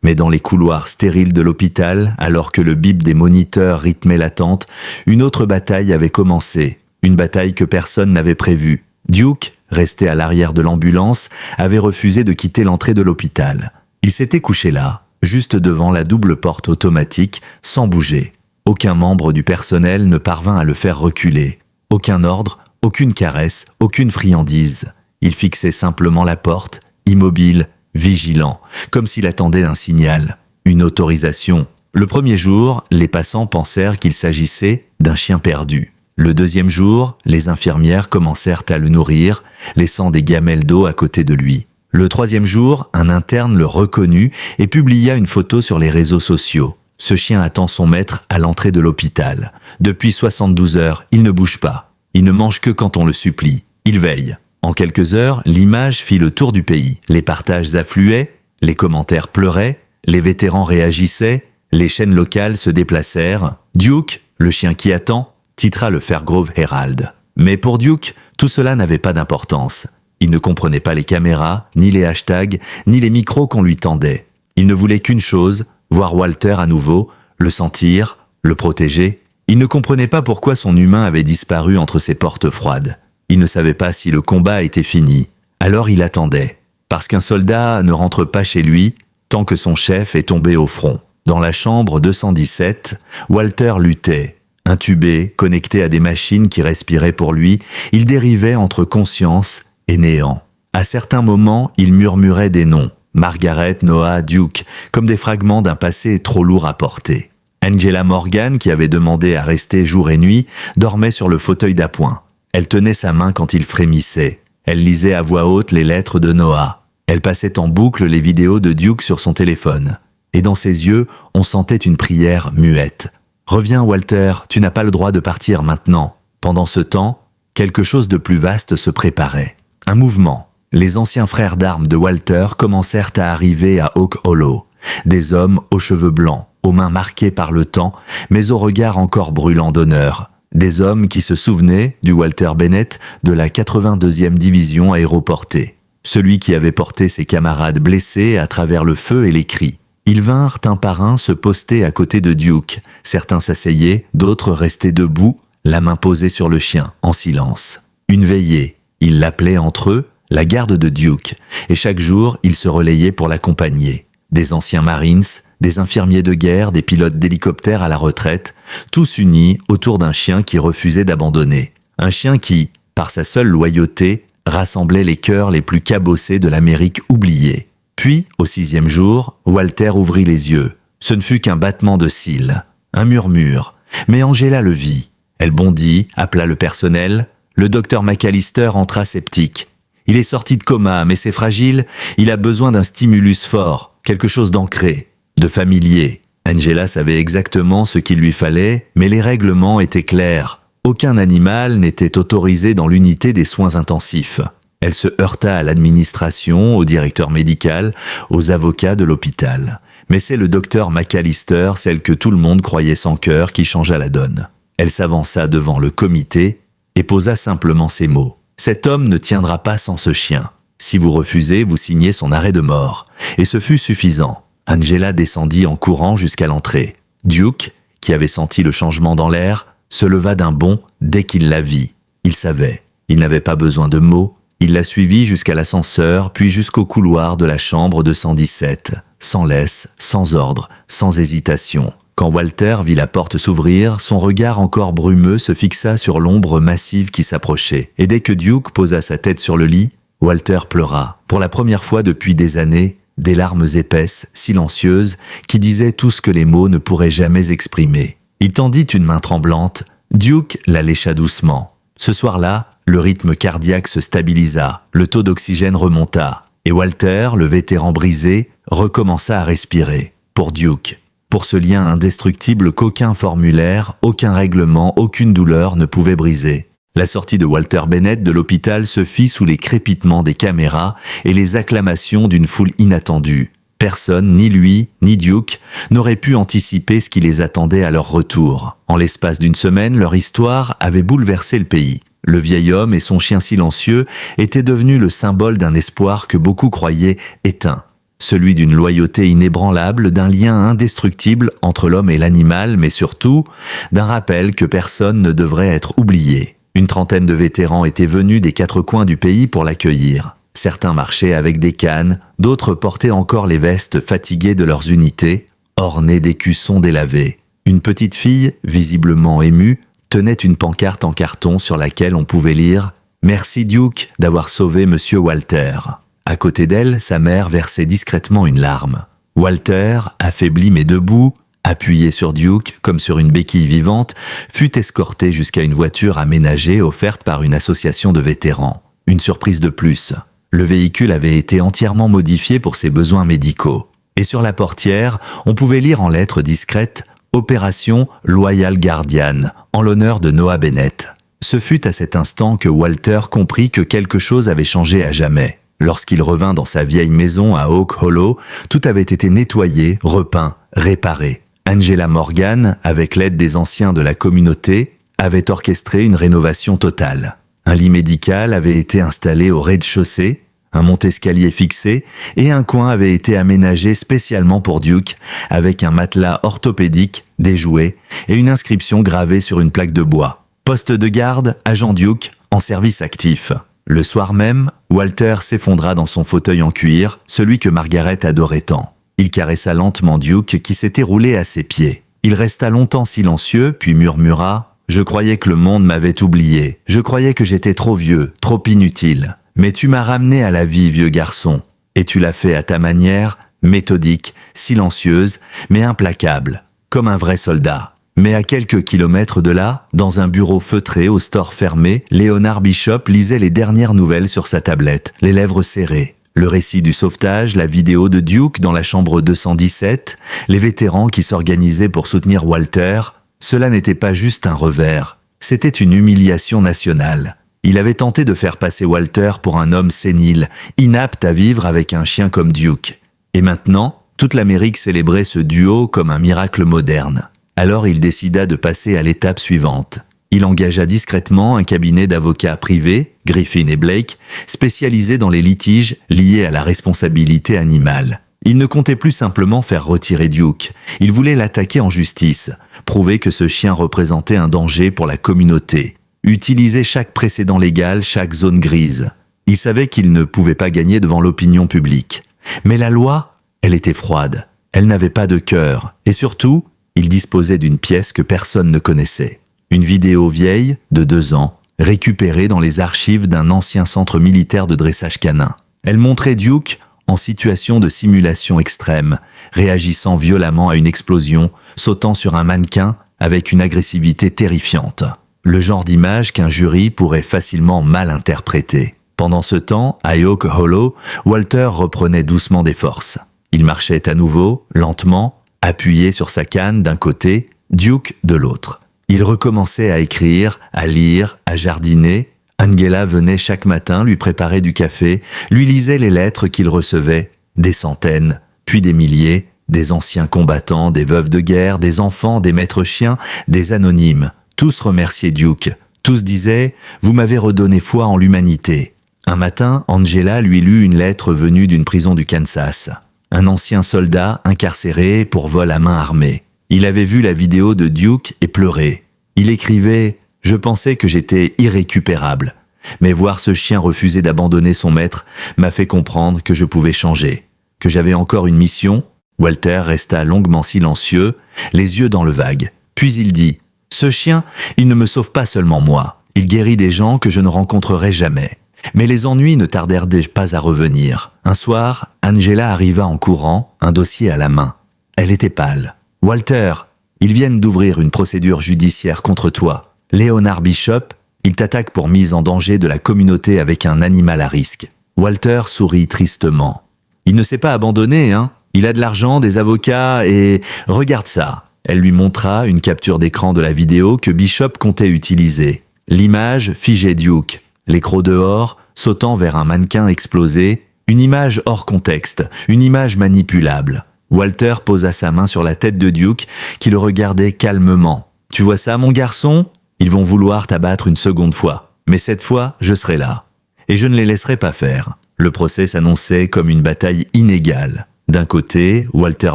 Mais dans les couloirs stériles de l'hôpital, alors que le bip des moniteurs rythmait l'attente, une autre bataille avait commencé. Une bataille que personne n'avait prévue. Duke, resté à l'arrière de l'ambulance, avait refusé de quitter l'entrée de l'hôpital. Il s'était couché là, juste devant la double porte automatique, sans bouger. Aucun membre du personnel ne parvint à le faire reculer. Aucun ordre, aucune caresse, aucune friandise. Il fixait simplement la porte, immobile, vigilant, comme s'il attendait un signal, une autorisation. Le premier jour, les passants pensèrent qu'il s'agissait d'un chien perdu. Le deuxième jour, les infirmières commencèrent à le nourrir, laissant des gamelles d'eau à côté de lui. Le troisième jour, un interne le reconnut et publia une photo sur les réseaux sociaux. Ce chien attend son maître à l'entrée de l'hôpital. Depuis 72 heures, il ne bouge pas. Il ne mange que quand on le supplie. Il veille. En quelques heures, l'image fit le tour du pays. Les partages affluaient, les commentaires pleuraient, les vétérans réagissaient, les chaînes locales se déplacèrent. Duke, le chien qui attend, titra le Fairgrove Herald. Mais pour Duke, tout cela n'avait pas d'importance. Il ne comprenait pas les caméras, ni les hashtags, ni les micros qu'on lui tendait. Il ne voulait qu'une chose, voir Walter à nouveau, le sentir, le protéger. Il ne comprenait pas pourquoi son humain avait disparu entre ses portes froides. Il ne savait pas si le combat était fini. Alors il attendait. Parce qu'un soldat ne rentre pas chez lui tant que son chef est tombé au front. Dans la chambre 217, Walter luttait. Intubé, connecté à des machines qui respiraient pour lui, il dérivait entre conscience et néant. À certains moments, il murmurait des noms, Margaret, Noah, Duke, comme des fragments d'un passé trop lourd à porter. Angela Morgan, qui avait demandé à rester jour et nuit, dormait sur le fauteuil d'appoint. Elle tenait sa main quand il frémissait. Elle lisait à voix haute les lettres de Noah. Elle passait en boucle les vidéos de Duke sur son téléphone. Et dans ses yeux, on sentait une prière muette. « Reviens, Walter, tu n'as pas le droit de partir maintenant. » Pendant ce temps, quelque chose de plus vaste se préparait. Un mouvement. Les anciens frères d'armes de Walter commencèrent à arriver à Oak Hollow. Des hommes aux cheveux blancs, aux mains marquées par le temps, mais au regard encore brûlant d'honneur. Des hommes qui se souvenaient du Walter Bennett de la 82e division aéroportée. Celui qui avait porté ses camarades blessés à travers le feu et les cris. Ils vinrent un par un se poster à côté de Duke. Certains s'asseyaient, d'autres restaient debout, la main posée sur le chien, en silence. Une veillée. Ils l'appelaient entre eux la garde de Duke, et chaque jour, ils se relayaient pour l'accompagner. Des anciens Marines, des infirmiers de guerre, des pilotes d'hélicoptères à la retraite, tous unis autour d'un chien qui refusait d'abandonner. Un chien qui, par sa seule loyauté, rassemblait les cœurs les plus cabossés de l'Amérique oubliée. Puis, au 6e jour, Walter ouvrit les yeux. Ce ne fut qu'un battement de cils, un murmure, mais Angela le vit. Elle bondit, appela le personnel. Le docteur McAllister entra sceptique. Il est sorti de coma, mais c'est fragile, il a besoin d'un stimulus fort, quelque chose d'ancré, de familier. Angela savait exactement ce qu'il lui fallait, mais les règlements étaient clairs. Aucun animal n'était autorisé dans l'unité des soins intensifs. Elle se heurta à l'administration, au directeur médical, aux avocats de l'hôpital. Mais c'est le docteur McAllister, celle que tout le monde croyait sans cœur, qui changea la donne. Elle s'avança devant le comité et posa simplement ces mots. « Cet homme ne tiendra pas sans ce chien. Si vous refusez, vous signez son arrêt de mort. » Et ce fut suffisant. Angela descendit en courant jusqu'à l'entrée. Duke, qui avait senti le changement dans l'air, se leva d'un bond dès qu'il la vit. Il savait. Il n'avait pas besoin de mots. Il la suivit jusqu'à l'ascenseur, puis jusqu'au couloir de la chambre 217, sans laisse, sans ordre, sans hésitation. Quand Walter vit la porte s'ouvrir, son regard encore brumeux se fixa sur l'ombre massive qui s'approchait. Et dès que Duke posa sa tête sur le lit, Walter pleura. Pour la première fois depuis des années, des larmes épaisses, silencieuses, qui disaient tout ce que les mots ne pourraient jamais exprimer. Il tendit une main tremblante. Duke la lécha doucement. Ce soir-là, le rythme cardiaque se stabilisa, le taux d'oxygène remonta, et Walter, le vétéran brisé, recommença à respirer. Pour Duke. Pour ce lien indestructible qu'aucun formulaire, aucun règlement, aucune douleur ne pouvait briser. La sortie de Walter Bennett de l'hôpital se fit sous les crépitements des caméras et les acclamations d'une foule inattendue. Personne, ni lui, ni Duke, n'aurait pu anticiper ce qui les attendait à leur retour. En l'espace d'une semaine, leur histoire avait bouleversé le pays. Le vieil homme et son chien silencieux étaient devenus le symbole d'un espoir que beaucoup croyaient éteint. Celui d'une loyauté inébranlable, d'un lien indestructible entre l'homme et l'animal, mais surtout d'un rappel que personne ne devrait être oublié. Une trentaine de vétérans étaient venus des 4 coins du pays pour l'accueillir. Certains marchaient avec des cannes, d'autres portaient encore les vestes fatiguées de leurs unités, ornées d'écussons délavés. Une petite fille, visiblement émue, tenait une pancarte en carton sur laquelle on pouvait lire « Merci Duke d'avoir sauvé Monsieur Walter ». À côté d'elle, sa mère versait discrètement une larme. Walter, affaibli mais debout, appuyé sur Duke comme sur une béquille vivante, fut escorté jusqu'à une voiture aménagée offerte par une association de vétérans. Une surprise de plus. Le véhicule avait été entièrement modifié pour ses besoins médicaux. Et sur la portière, on pouvait lire en lettres discrètes « Opération Loyal Guardian » en l'honneur de Noah Bennett. Ce fut à cet instant que Walter comprit que quelque chose avait changé à jamais. Lorsqu'il revint dans sa vieille maison à Oak Hollow, tout avait été nettoyé, repeint, réparé. Angela Morgan, avec l'aide des anciens de la communauté, avait orchestré une rénovation totale. Un lit médical avait été installé au rez-de-chaussée, un monte-escalier fixé et un coin avait été aménagé spécialement pour Duke avec un matelas orthopédique, des jouets et une inscription gravée sur une plaque de bois. Poste de garde, agent Duke, en service actif. Le soir même, Walter s'effondra dans son fauteuil en cuir, celui que Margaret adorait tant. Il caressa lentement Duke qui s'était roulé à ses pieds. Il resta longtemps silencieux, puis murmura « Je croyais que le monde m'avait oublié. Je croyais que j'étais trop vieux, trop inutile. Mais tu m'as ramené à la vie, vieux garçon. Et tu l'as fait à ta manière, méthodique, silencieuse, mais implacable, comme un vrai soldat. » Mais à quelques kilomètres de là, dans un bureau feutré au store fermé, Leonard Bishop lisait les dernières nouvelles sur sa tablette, les lèvres serrées. Le récit du sauvetage, la vidéo de Duke dans la chambre 217, les vétérans qui s'organisaient pour soutenir Walter, cela n'était pas juste un revers, c'était une humiliation nationale. Il avait tenté de faire passer Walter pour un homme sénile, inapte à vivre avec un chien comme Duke. Et maintenant, toute l'Amérique célébrait ce duo comme un miracle moderne. Alors il décida de passer à l'étape suivante. Il engagea discrètement un cabinet d'avocats privés, Griffin et Blake, spécialisés dans les litiges liés à la responsabilité animale. Il ne comptait plus simplement faire retirer Duke, il voulait l'attaquer en justice, prouver que ce chien représentait un danger pour la communauté, utiliser chaque précédent légal, chaque zone grise. Il savait qu'il ne pouvait pas gagner devant l'opinion publique. Mais la loi, elle était froide, elle n'avait pas de cœur, et surtout, il disposait d'une pièce que personne ne connaissait. Une vidéo vieille, de 2 ans, récupérée dans les archives d'un ancien centre militaire de dressage canin. Elle montrait Duke en situation de simulation extrême, réagissant violemment à une explosion, sautant sur un mannequin avec une agressivité terrifiante. Le genre d'image qu'un jury pourrait facilement mal interpréter. Pendant ce temps, à Oak Hollow, Walter reprenait doucement des forces. Il marchait à nouveau, lentement, appuyé sur sa canne d'un côté, Duke de l'autre. Il recommençait à écrire, à lire, à jardiner. Angela venait chaque matin lui préparer du café, lui lisait les lettres qu'il recevait, des centaines, puis des milliers, des anciens combattants, des veuves de guerre, des enfants, des maîtres chiens, des anonymes. Tous remerciaient Duke. Tous disaient « Vous m'avez redonné foi en l'humanité ». Un matin, Angela lui lut une lettre venue d'une prison du Kansas. Un ancien soldat incarcéré pour vol à main armée. Il avait vu la vidéo de Duke et pleuré. Il écrivait « Je pensais que j'étais irrécupérable. Mais voir ce chien refuser d'abandonner son maître m'a fait comprendre que je pouvais changer. Que j'avais encore une mission. » Walter resta longuement silencieux, les yeux dans le vague. Puis il dit « Ce chien, il ne me sauve pas seulement moi. Il guérit des gens que je ne rencontrerai jamais. » Mais les ennuis ne tardèrent pas à revenir. Un soir, Angela arriva en courant, un dossier à la main. Elle était pâle. « Walter, ils viennent d'ouvrir une procédure judiciaire contre toi. Leonard Bishop, il t'attaque pour mise en danger de la communauté avec un animal à risque. » Walter sourit tristement. « Il ne s'est pas abandonné, hein? Il a de l'argent, des avocats et... Regarde ça !» Elle lui montra une capture d'écran de la vidéo que Bishop comptait utiliser. L'image figeait Duke, les crocs dehors, sautant vers un mannequin explosé, une image hors contexte, une image manipulable. Walter posa sa main sur la tête de Duke, qui le regardait calmement. « Tu vois ça, mon garçon? Ils vont vouloir t'abattre une seconde fois. Mais cette fois, je serai là. Et je ne les laisserai pas faire. » Le procès s'annonçait comme une bataille inégale. D'un côté, Walter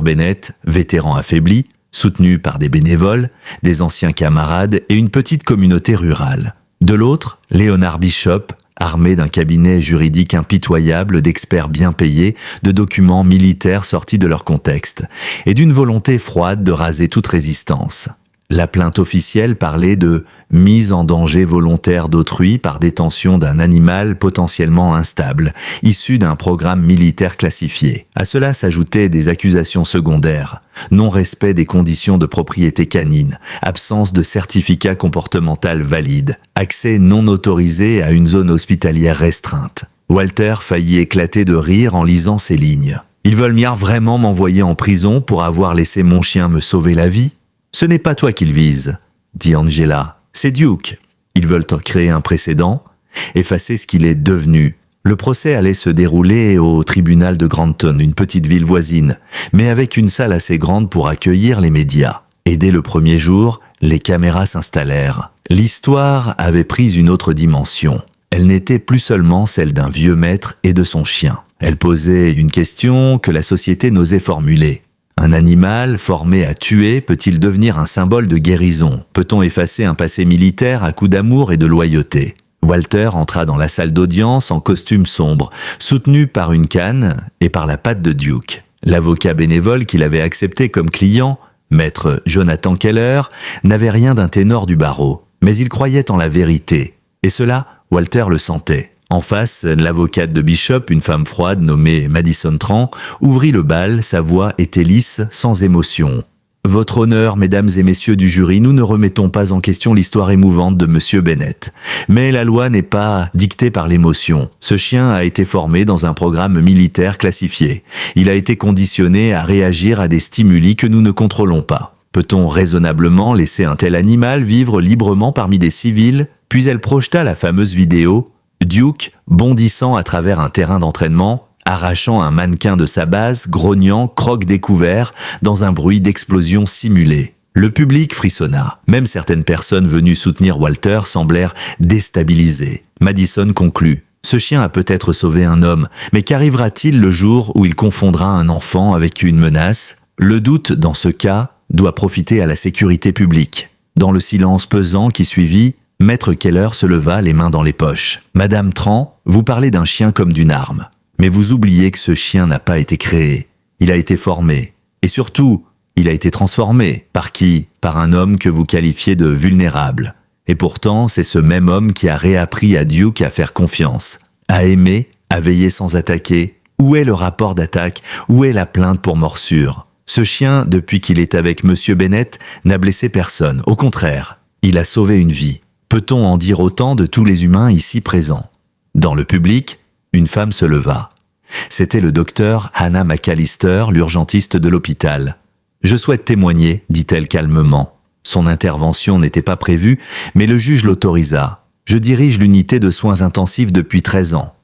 Bennett, vétéran affaibli, soutenu par des bénévoles, des anciens camarades et une petite communauté rurale. De l'autre, Leonard Bishop, armé d'un cabinet juridique impitoyable d'experts bien payés, de documents militaires sortis de leur contexte, et d'une volonté froide de raser toute résistance. La plainte officielle parlait de « mise en danger volontaire d'autrui par détention d'un animal potentiellement instable, issu d'un programme militaire classifié ». À cela s'ajoutaient des accusations secondaires, non-respect des conditions de propriété canine, absence de certificat comportemental valide, accès non autorisé à une zone hospitalière restreinte. Walter faillit éclater de rire en lisant ces lignes. « Ils veulent bien vraiment m'envoyer en prison pour avoir laissé mon chien me sauver la vie ? Ce n'est pas toi qu'ils visent, dit Angela, c'est Duke. Ils veulent créer un précédent, effacer ce qu'il est devenu. Le procès allait se dérouler au tribunal de Granton, une petite ville voisine, mais avec une salle assez grande pour accueillir les médias. Et dès le premier jour, les caméras s'installèrent. L'histoire avait pris une autre dimension. Elle n'était plus seulement celle d'un vieux maître et de son chien. Elle posait une question que la société n'osait formuler. Un animal formé à tuer peut-il devenir un symbole de guérison? Peut-on effacer un passé militaire à coups d'amour et de loyauté? Walter entra dans la salle d'audience en costume sombre, soutenu par une canne et par la patte de Duke. L'avocat bénévole qu'il avait accepté comme client, maître Jonathan Keller, n'avait rien d'un ténor du barreau, mais il croyait en la vérité. Et cela, Walter le sentait. En face, l'avocate de Bishop, une femme froide nommée Madison Tran, ouvrit le bal, sa voix était lisse, sans émotion. « Votre honneur, mesdames et messieurs du jury, nous ne remettons pas en question l'histoire émouvante de Monsieur Bennett. Mais la loi n'est pas dictée par l'émotion. Ce chien a été formé dans un programme militaire classifié. Il a été conditionné à réagir à des stimuli que nous ne contrôlons pas. Peut-on raisonnablement laisser un tel animal vivre librement parmi des civils ?» Puis elle projeta la fameuse vidéo Duke bondissant à travers un terrain d'entraînement, arrachant un mannequin de sa base, grognant, croque découvert, dans un bruit d'explosion simulé. Le public frissonna. Même certaines personnes venues soutenir Walter semblèrent déstabilisées. Madison conclut. Ce chien a peut-être sauvé un homme, mais qu'arrivera-t-il le jour où il confondra un enfant avec une menace? Le doute, dans ce cas, doit profiter à la sécurité publique. Dans le silence pesant qui suivit, Maître Keller se leva les mains dans les poches. « Madame Tran, vous parlez d'un chien comme d'une arme. Mais vous oubliez que ce chien n'a pas été créé. Il a été formé. Et surtout, il a été transformé. Par qui? Par un homme que vous qualifiez de vulnérable. Et pourtant, c'est ce même homme qui a réappris à Duke à faire confiance, à aimer, à veiller sans attaquer. Où est le rapport d'attaque? Où est la plainte pour morsure? Ce chien, depuis qu'il est avec Monsieur Bennett, n'a blessé personne. Au contraire, il a sauvé une vie. Peut-on en dire autant de tous les humains ici présents? Dans le public, une femme se leva. C'était le docteur Hannah McAllister, l'urgentiste de l'hôpital. « Je souhaite témoigner, dit-elle calmement. Son intervention n'était pas prévue, mais le juge l'autorisa. Je dirige l'unité de soins intensifs depuis 13 ans.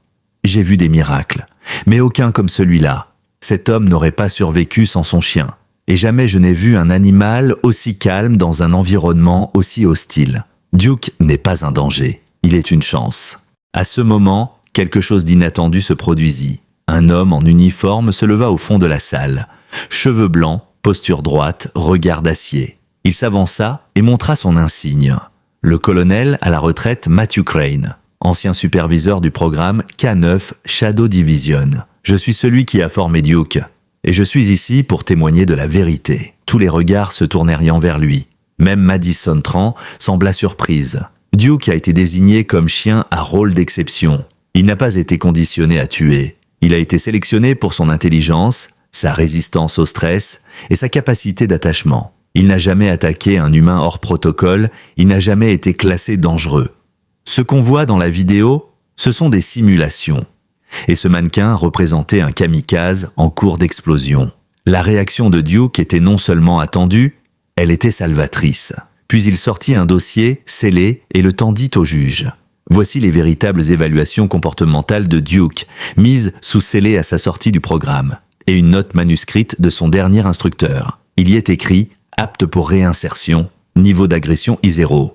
J'ai vu des miracles, mais aucun comme celui-là. Cet homme n'aurait pas survécu sans son chien. Et jamais je n'ai vu un animal aussi calme dans un environnement aussi hostile. Duke n'est pas un danger, il est une chance. » À ce moment, quelque chose d'inattendu se produisit. Un homme en uniforme se leva au fond de la salle. Cheveux blancs, posture droite, regard d'acier. Il s'avança et montra son insigne. Le colonel à la retraite Matthew Crane, ancien superviseur du programme K9 Shadow Division. Je suis celui qui a formé Duke. Et je suis ici pour témoigner de la vérité. Tous les regards se tournèrent vers lui. Même Madison Tran sembla surprise. Duke a été désigné comme chien à rôle d'exception. Il n'a pas été conditionné à tuer. Il a été sélectionné pour son intelligence, sa résistance au stress et sa capacité d'attachement. Il n'a jamais attaqué un humain hors protocole, il n'a jamais été classé dangereux. Ce qu'on voit dans la vidéo, ce sont des simulations. Et ce mannequin représentait un kamikaze en cours d'explosion. La réaction de Duke était non seulement attendue, elle était salvatrice. Puis il sortit un dossier, scellé, et le tendit au juge. Voici les véritables évaluations comportementales de Duke, mises sous scellé à sa sortie du programme, et une note manuscrite de son dernier instructeur. Il y est écrit « apte pour réinsertion, niveau d'agression I0 ».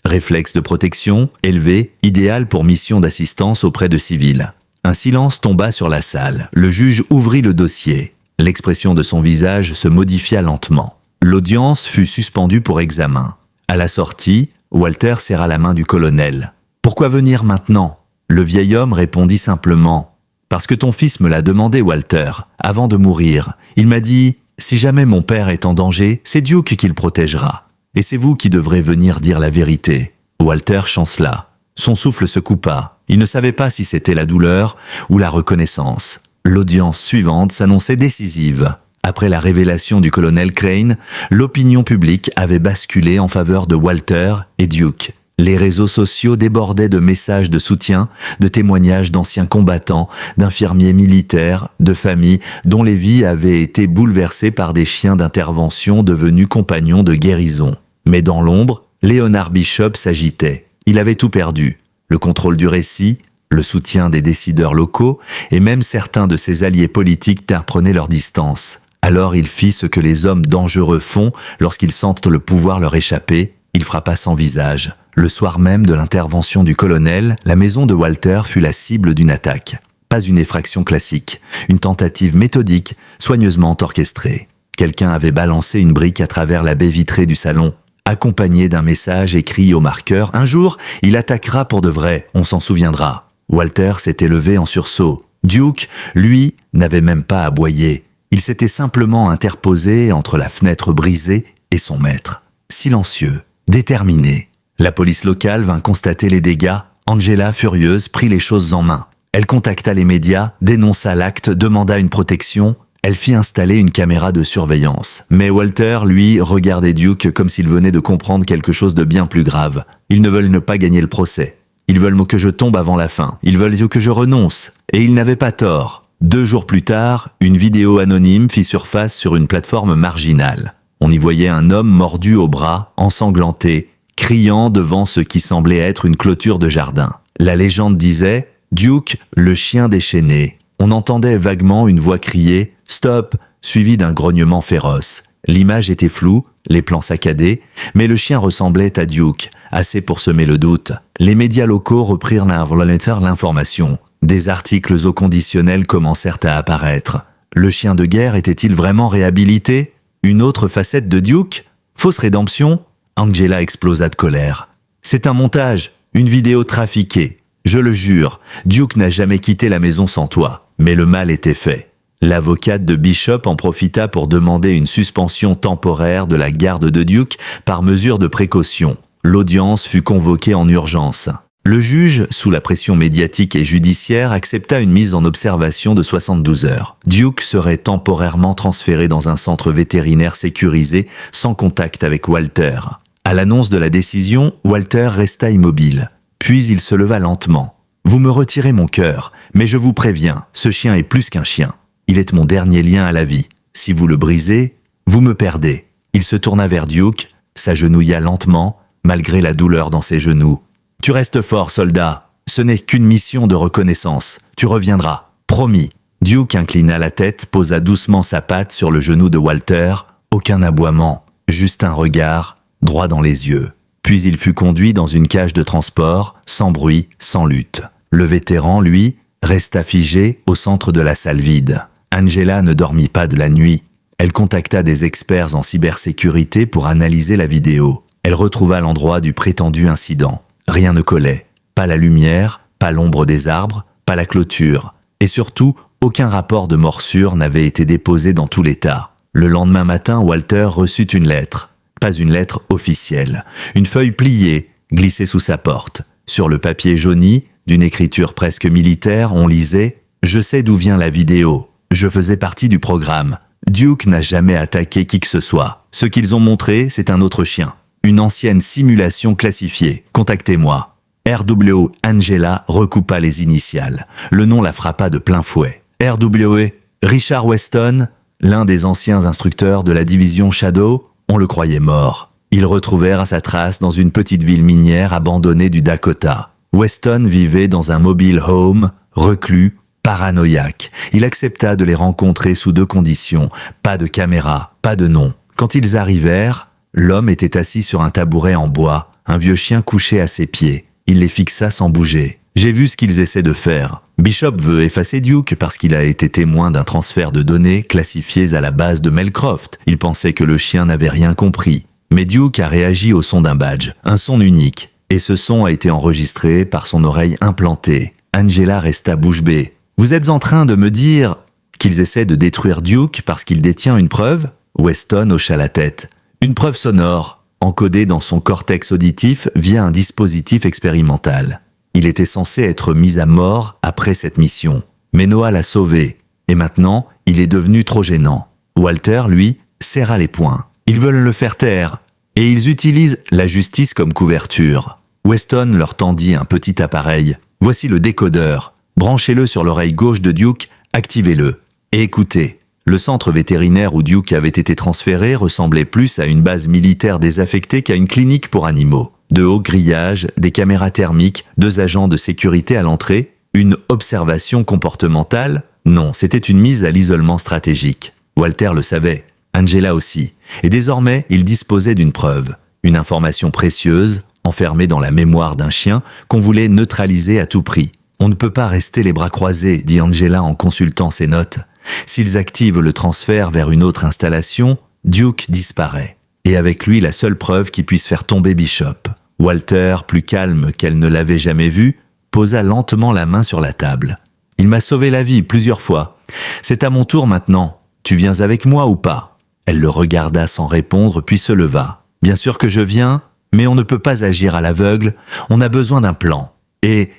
Réflexe de protection, élevé, idéal pour mission d'assistance auprès de civils. Un silence tomba sur la salle. Le juge ouvrit le dossier. L'expression de son visage se modifia lentement. L'audience fut suspendue pour examen. À la sortie, Walter serra la main du colonel. « Pourquoi venir maintenant ?» Le vieil homme répondit simplement « Parce que ton fils me l'a demandé, Walter, avant de mourir. Il m'a dit « Si jamais mon père est en danger, c'est Duke qui le protégera. Et c'est vous qui devrez venir dire la vérité. » Walter chancela. Son souffle se coupa. Il ne savait pas si c'était la douleur ou la reconnaissance. L'audience suivante s'annonçait décisive. Après la révélation du colonel Crane, l'opinion publique avait basculé en faveur de Walter et Duke. Les réseaux sociaux débordaient de messages de soutien, de témoignages d'anciens combattants, d'infirmiers militaires, de familles dont les vies avaient été bouleversées par des chiens d'intervention devenus compagnons de guérison. Mais dans l'ombre, Leonard Bishop s'agitait. Il avait tout perdu. Le contrôle du récit, le soutien des décideurs locaux et même certains de ses alliés politiques prenaient leur distance. Alors il fit ce que les hommes dangereux font lorsqu'ils sentent le pouvoir leur échapper, il frappa son visage. Le soir même de l'intervention du colonel, la maison de Walter fut la cible d'une attaque. Pas une effraction classique, une tentative méthodique, soigneusement orchestrée. Quelqu'un avait balancé une brique à travers la baie vitrée du salon, accompagné d'un message écrit au marqueur « Un jour, il attaquera pour de vrai, on s'en souviendra ». Walter s'était levé en sursaut. Duke, lui, n'avait même pas aboyé. Il s'était simplement interposé entre la fenêtre brisée et son maître. Silencieux, déterminé. La police locale vint constater les dégâts. Angela, furieuse, prit les choses en main. Elle contacta les médias, dénonça l'acte, demanda une protection. Elle fit installer une caméra de surveillance. Mais Walter, lui, regardait Duke comme s'il venait de comprendre quelque chose de bien plus grave. Ils ne veulent ne pas gagner le procès. Ils veulent que je tombe avant la fin. Ils veulent que je renonce. Et ils n'avaient pas tort. 2 jours plus tard, une vidéo anonyme fit surface sur une plateforme marginale. On y voyait un homme mordu au bras, ensanglanté, criant devant ce qui semblait être une clôture de jardin. La légende disait « Duke, le chien déchaîné ». On entendait vaguement une voix crier « Stop !» suivie d'un grognement féroce. L'image était floue, les plans saccadés, mais le chien ressemblait à Duke, assez pour semer le doute. Les médias locaux reprirent l'information. Des articles au conditionnel commencèrent à apparaître. Le chien de guerre était-il vraiment réhabilité? Une autre facette de Duke? Fausse rédemption? Angela explosa de colère. C'est un montage, une vidéo trafiquée. Je le jure, Duke n'a jamais quitté la maison sans toi. Mais le mal était fait. L'avocate de Bishop en profita pour demander une suspension temporaire de la garde de Duke par mesure de précaution. L'audience fut convoquée en urgence. Le juge, sous la pression médiatique et judiciaire, accepta une mise en observation de 72 heures. Duke serait temporairement transféré dans un centre vétérinaire sécurisé, sans contact avec Walter. À l'annonce de la décision, Walter resta immobile. Puis il se leva lentement. « Vous me retirez mon cœur, mais je vous préviens, ce chien est plus qu'un chien. Il est mon dernier lien à la vie. Si vous le brisez, vous me perdez. » Il se tourna vers Duke, s'agenouilla lentement, malgré la douleur dans ses genoux. « Tu restes fort, soldat. Ce n'est qu'une mission de reconnaissance. Tu reviendras. Promis. » Duke inclina la tête, posa doucement sa patte sur le genou de Walter. Aucun aboiement, juste un regard, droit dans les yeux. Puis il fut conduit dans une cage de transport, sans bruit, sans lutte. Le vétéran, lui, resta figé au centre de la salle vide. Angela ne dormit pas de la nuit. Elle contacta des experts en cybersécurité pour analyser la vidéo. Elle retrouva l'endroit du prétendu incident. Rien ne collait. Pas la lumière, pas l'ombre des arbres, pas la clôture. Et surtout, aucun rapport de morsure n'avait été déposé dans tout l'État. Le lendemain matin, Walter reçut une lettre. Pas une lettre officielle. Une feuille pliée, glissée sous sa porte. Sur le papier jauni, d'une écriture presque militaire, on lisait « Je sais d'où vient la vidéo. Je faisais partie du programme. Duke n'a jamais attaqué qui que ce soit. Ce qu'ils ont montré, c'est un autre chien. Une ancienne simulation classifiée. Contactez-moi. » RW Angela recoupa les initiales. Le nom la frappa de plein fouet. RW Richard Weston, l'un des anciens instructeurs de la division Shadow, on le croyait mort. Ils retrouvèrent à sa trace dans une petite ville minière abandonnée du Dakota. Weston vivait dans un mobile home, reclus, paranoïaque. Il accepta de les rencontrer sous deux conditions. Pas de caméra, pas de nom. Quand ils arrivèrent, l'homme était assis sur un tabouret en bois, un vieux chien couché à ses pieds. Il les fixa sans bouger. J'ai vu ce qu'ils essaient de faire. Bishop veut effacer Duke parce qu'il a été témoin d'un transfert de données classifiées à la base de Melcroft. Il pensait que le chien n'avait rien compris. Mais Duke a réagi au son d'un badge, un son unique. Et ce son a été enregistré par son oreille implantée. Angela resta bouche bée. « Vous êtes en train de me dire qu'ils essaient de détruire Duke parce qu'il détient une preuve ?» Weston hocha la tête. « Une preuve sonore, encodée dans son cortex auditif via un dispositif expérimental. Il était censé être mis à mort après cette mission. Mais Noah l'a sauvé. Et maintenant, il est devenu trop gênant. » Walter, lui, serra les poings. « Ils veulent le faire taire. Et ils utilisent la justice comme couverture. » Weston leur tendit un petit appareil. « Voici le décodeur. Branchez-le sur l'oreille gauche de Duke, activez-le. Et écoutez. » Le centre vétérinaire où Duke avait été transféré ressemblait plus à une base militaire désaffectée qu'à une clinique pour animaux. De hauts grillages, des caméras thermiques, 2 agents de sécurité à l'entrée, une observation comportementale. Non, c'était une mise à l'isolement stratégique. Walter le savait, Angela aussi. Et désormais, il disposait d'une preuve. Une information précieuse, enfermée dans la mémoire d'un chien, qu'on voulait neutraliser à tout prix. « On ne peut pas rester les bras croisés », dit Angela en consultant ses notes. S'ils activent le transfert vers une autre installation, Duke disparaît. Et avec lui la seule preuve qui puisse faire tomber Bishop. Walter, plus calme qu'elle ne l'avait jamais vu, posa lentement la main sur la table. « Il m'a sauvé la vie plusieurs fois. C'est à mon tour maintenant. Tu viens avec moi ou pas ?» Elle le regarda sans répondre puis se leva. « Bien sûr que je viens, mais on ne peut pas agir à l'aveugle. On a besoin d'un plan. Et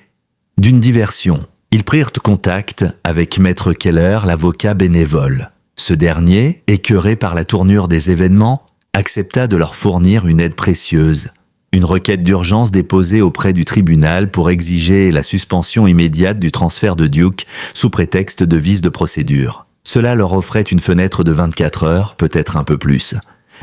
d'une diversion. » Ils prirent contact avec Maître Keller, l'avocat bénévole. Ce dernier, écœuré par la tournure des événements, accepta de leur fournir une aide précieuse. Une requête d'urgence déposée auprès du tribunal pour exiger la suspension immédiate du transfert de Duke sous prétexte de vice de procédure. Cela leur offrait une fenêtre de 24 heures, peut-être un peu plus.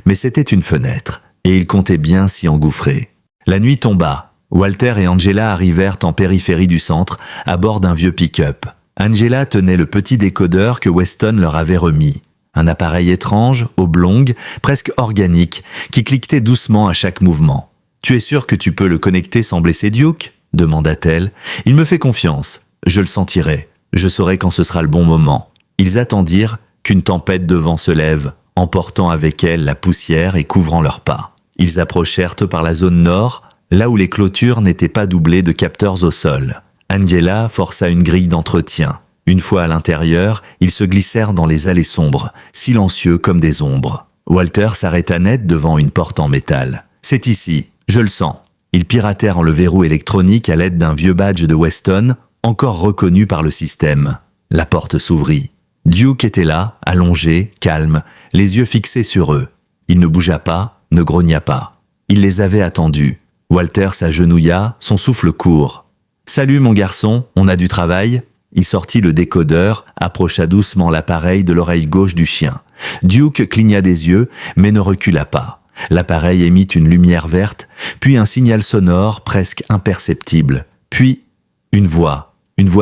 Mais c'était une fenêtre, et ils comptaient bien s'y engouffrer. La nuit tomba. Walter et Angela arrivèrent en périphérie du centre, à bord d'un vieux pick-up. Angela tenait le petit décodeur que Weston leur avait remis. Un appareil étrange, oblong, presque organique, qui cliquetait doucement à chaque mouvement. « Tu es sûr que tu peux le connecter sans blesser Duke ?» demanda-t-elle. « Il me fait confiance. Je le sentirai. Je saurai quand ce sera le bon moment. » Ils attendirent qu'une tempête de vent se lève, emportant avec elle la poussière et couvrant leurs pas. Ils approchèrent par la zone nord, là où les clôtures n'étaient pas doublées de capteurs au sol. Angela força une grille d'entretien. Une fois à l'intérieur, ils se glissèrent dans les allées sombres, silencieux comme des ombres. Walter s'arrêta net devant une porte en métal. « C'est ici, je le sens. » Ils piratèrent le verrou électronique à l'aide d'un vieux badge de Weston, encore reconnu par le système. La porte s'ouvrit. Duke était là, allongé, calme, les yeux fixés sur eux. Il ne bougea pas, ne grogna pas. Il les avait attendus. Walter s'agenouilla, son souffle court. « Salut mon garçon, on a du travail ?» Il sortit le décodeur, approcha doucement l'appareil de l'oreille gauche du chien. Duke cligna des yeux, mais ne recula pas. L'appareil émit une lumière verte, puis un signal sonore presque imperceptible. Puis une voix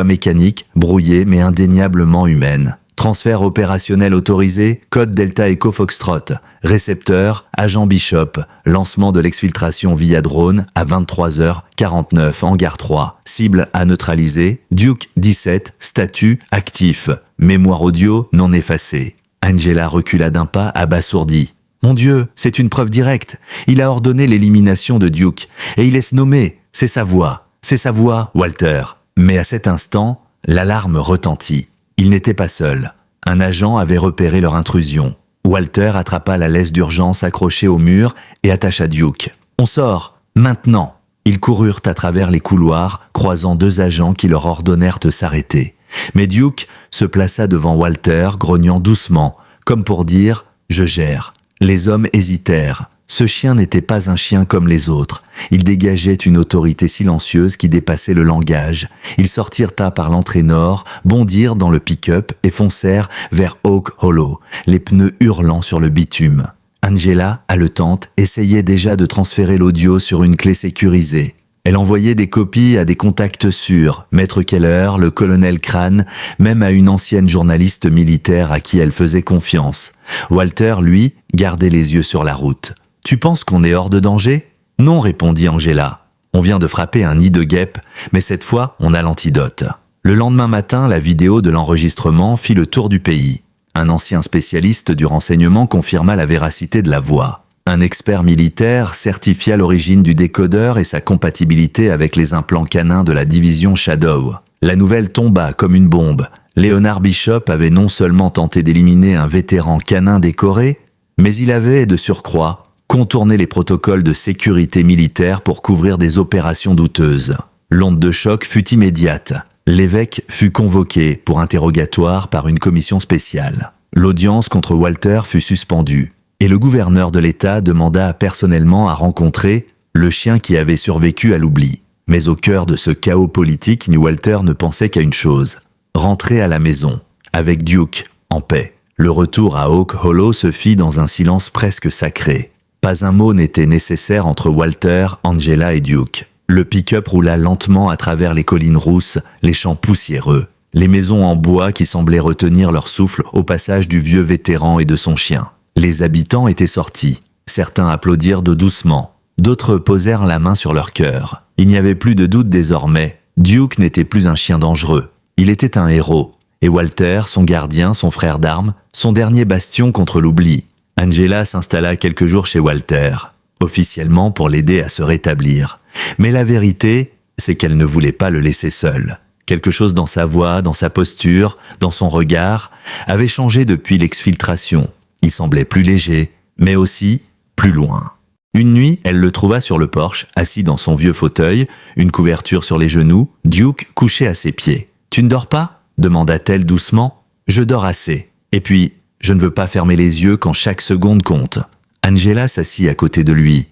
mécanique, brouillée mais indéniablement humaine. Transfert opérationnel autorisé, code Delta Echo Foxtrot, récepteur, agent Bishop, lancement de l'exfiltration via drone à 23h49, hangar 3, cible à neutraliser, Duke 17, statut actif, mémoire audio non effacée. Angela recula d'un pas abasourdie. Mon Dieu, c'est une preuve directe. Il a ordonné l'élimination de Duke, et il laisse nommer. C'est sa voix, Walter. Mais à cet instant, l'alarme retentit. Il n'était pas seul. Un agent avait repéré leur intrusion. Walter attrapa la laisse d'urgence accrochée au mur et attacha Duke. « On sort, maintenant !» Ils coururent à travers les couloirs, croisant deux agents qui leur ordonnèrent de s'arrêter. Mais Duke se plaça devant Walter, grognant doucement, comme pour dire « Je gère ». Les hommes hésitèrent. Ce chien n'était pas un chien comme les autres. Il dégageait une autorité silencieuse qui dépassait le langage. Ils sortirent par l'entrée nord, bondirent dans le pick-up et foncèrent vers Oak Hollow, les pneus hurlant sur le bitume. Angela, haletante, essayait déjà de transférer l'audio sur une clé sécurisée. Elle envoyait des copies à des contacts sûrs, Maître Keller, le colonel Crane, même à une ancienne journaliste militaire à qui elle faisait confiance. Walter, lui, gardait les yeux sur la route. « Tu penses qu'on est hors de danger ?» « Non, répondit Angela. On vient de frapper un nid de guêpes, mais cette fois, on a l'antidote. » Le lendemain matin, la vidéo de l'enregistrement fit le tour du pays. Un ancien spécialiste du renseignement confirma la véracité de la voix. Un expert militaire certifia l'origine du décodeur et sa compatibilité avec les implants canins de la division Shadow. La nouvelle tomba comme une bombe. Leonard Bishop avait non seulement tenté d'éliminer un vétéran canin décoré, mais il avait, de surcroît, contourné les protocoles de sécurité militaire pour couvrir des opérations douteuses. L'onde de choc fut immédiate. L'évêque fut convoqué pour interrogatoire par une commission spéciale. L'audience contre Walter fut suspendue, et le gouverneur de l'État demanda personnellement à rencontrer le chien qui avait survécu à l'oubli. Mais au cœur de ce chaos politique, Walter ne pensait qu'à une chose, rentrer à la maison, avec Duke, en paix. Le retour à Oak Hollow se fit dans un silence presque sacré. Pas un mot n'était nécessaire entre Walter, Angela et Duke. Le pick-up roula lentement à travers les collines rousses, les champs poussiéreux, les maisons en bois qui semblaient retenir leur souffle au passage du vieux vétéran et de son chien. Les habitants étaient sortis. Certains applaudirent de doucement, d'autres posèrent la main sur leur cœur. Il n'y avait plus de doute désormais. Duke n'était plus un chien dangereux. Il était un héros. Et Walter, son gardien, son frère d'armes, son dernier bastion contre l'oubli. Angela s'installa quelques jours chez Walter, officiellement pour l'aider à se rétablir. Mais la vérité, c'est qu'elle ne voulait pas le laisser seul. Quelque chose dans sa voix, dans sa posture, dans son regard, avait changé depuis l'exfiltration. Il semblait plus léger, mais aussi plus loin. Une nuit, elle le trouva sur le porche, assis dans son vieux fauteuil, une couverture sur les genoux, Duke couché à ses pieds. « Tu ne dors pas ?» demanda-t-elle doucement. « Je dors assez. Et puis, je ne veux pas fermer les yeux quand chaque seconde compte. » Angela s'assit à côté de lui.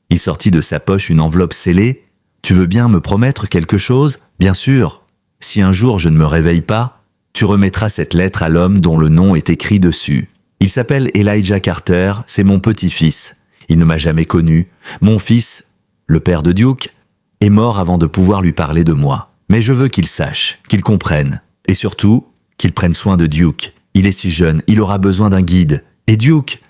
Il sortit de sa poche une enveloppe scellée. « Tu veux bien me promettre quelque chose ? Bien sûr. Si un jour je ne me réveille pas, tu remettras cette lettre à l'homme dont le nom est écrit dessus. Il s'appelle Elijah Carter, c'est mon petit-fils. Il ne m'a jamais connu. Mon fils, le père de Duke, est mort avant de pouvoir lui parler de moi. Mais je veux qu'il sache, qu'il comprenne. Et surtout, qu'il prenne soin de Duke. Il est si jeune, il aura besoin d'un guide. Et Duke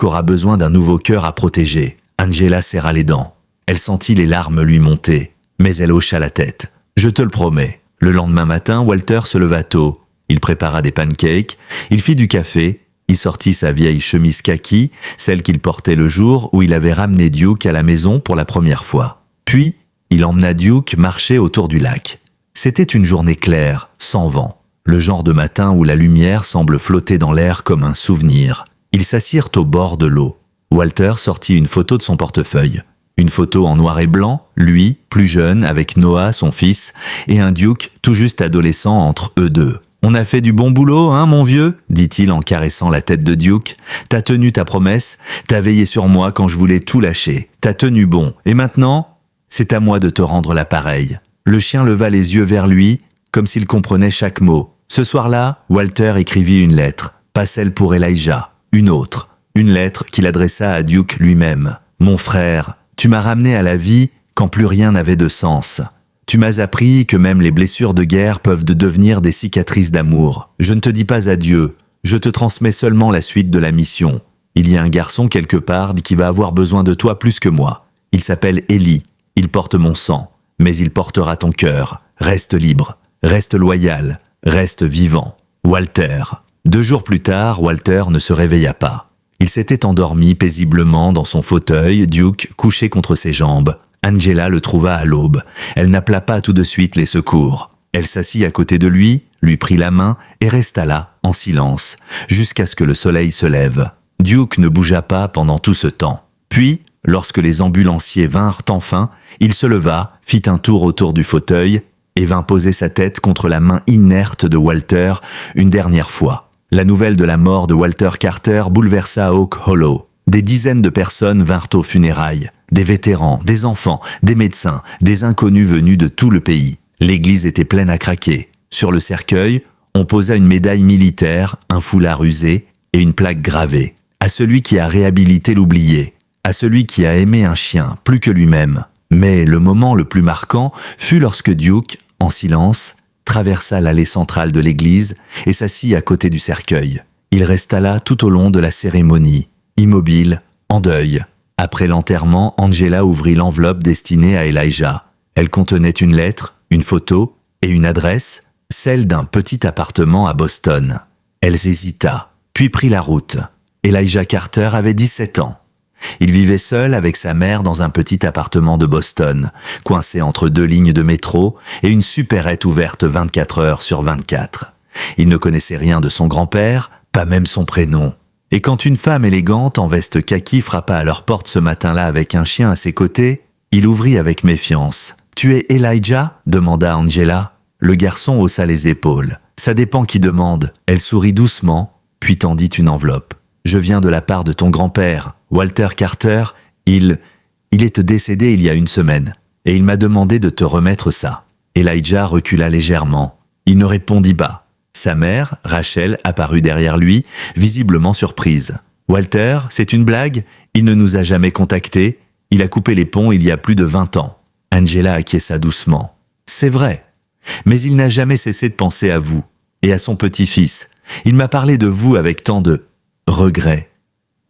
aura besoin d'un nouveau cœur à protéger. Angela serra les dents. Elle sentit les larmes lui monter, mais elle hocha la tête. Je te le promets. Le lendemain matin, Walter se leva tôt. Il prépara des pancakes, il fit du café, il sortit sa vieille chemise kaki, celle qu'il portait le jour où il avait ramené Duke à la maison pour la première fois. Puis, il emmena Duke marcher autour du lac. C'était une journée claire, sans vent. Le genre de matin où la lumière semble flotter dans l'air comme un souvenir. Ils s'assirent au bord de l'eau. Walter sortit une photo de son portefeuille. Une photo en noir et blanc, lui, plus jeune, avec Noah, son fils, et un Duke tout juste adolescent entre eux deux. « On a fait du bon boulot, hein, mon vieux ?» dit-il en caressant la tête de Duke. « T'as tenu ta promesse, t'as veillé sur moi quand je voulais tout lâcher. T'as tenu bon. Et maintenant, c'est à moi de te rendre l'appareil. » Le chien leva les yeux vers lui, comme s'il comprenait chaque mot. Ce soir-là, Walter écrivit une lettre. Pas celle pour Elijah, une autre. Une lettre qu'il adressa à Duke lui-même. « Mon frère, tu m'as ramené à la vie quand plus rien n'avait de sens. Tu m'as appris que même les blessures de guerre peuvent devenir des cicatrices d'amour. Je ne te dis pas adieu, je te transmets seulement la suite de la mission. Il y a un garçon quelque part qui va avoir besoin de toi plus que moi. Il s'appelle Ellie, il porte mon sang, mais il portera ton cœur. Reste libre, reste loyal, reste vivant. Walter. » 2 jours plus tard, Walter ne se réveilla pas. Il s'était endormi paisiblement dans son fauteuil, Duke couché contre ses jambes. Angela le trouva à l'aube. Elle n'appela pas tout de suite les secours. Elle s'assit à côté de lui prit la main et resta là, en silence, jusqu'à ce que le soleil se lève. Duke ne bougea pas pendant tout ce temps. Puis, lorsque les ambulanciers vinrent enfin, il se leva, fit un tour autour du fauteuil et vint poser sa tête contre la main inerte de Walter une dernière fois. La nouvelle de la mort de Walter Carter bouleversa Oak Hollow. Des dizaines de personnes vinrent aux funérailles. Des vétérans, des enfants, des médecins, des inconnus venus de tout le pays. L'église était pleine à craquer. Sur le cercueil, on posa une médaille militaire, un foulard usé et une plaque gravée. À celui qui a réhabilité l'oublié. À celui qui a aimé un chien plus que lui-même. Mais le moment le plus marquant fut lorsque Duke, en silence, traversa l'allée centrale de l'église et s'assit à côté du cercueil. Il resta là tout au long de la cérémonie, immobile, en deuil. Après l'enterrement, Angela ouvrit l'enveloppe destinée à Elijah. Elle contenait une lettre, une photo et une adresse, celle d'un petit appartement à Boston. Elle hésita, puis prit la route. Elijah Carter avait 17 ans. Il vivait seul avec sa mère dans un petit appartement de Boston, coincé entre 2 lignes de métro et une supérette ouverte 24 heures sur 24. Il ne connaissait rien de son grand-père, pas même son prénom. Et quand une femme élégante en veste kaki frappa à leur porte ce matin-là avec un chien à ses côtés, il ouvrit avec méfiance. « Tu es Elijah ?» demanda Angela. Le garçon haussa les épaules. « Ça dépend qui demande. » Elle sourit doucement, puis tendit une enveloppe. « Je viens de la part de ton grand-père, Walter Carter. Il est décédé il y a 1 semaine, et il m'a demandé de te remettre ça. » Elijah recula légèrement. Il ne répondit pas. Sa mère, Rachel, apparut derrière lui, visiblement surprise. « Walter, c'est une blague? Il ne nous a jamais contactés. Il a coupé les ponts il y a plus de 20 ans. » Angela acquiesça doucement. « C'est vrai. Mais il n'a jamais cessé de penser à vous, et à son petit-fils. Il m'a parlé de vous avec tant de regret.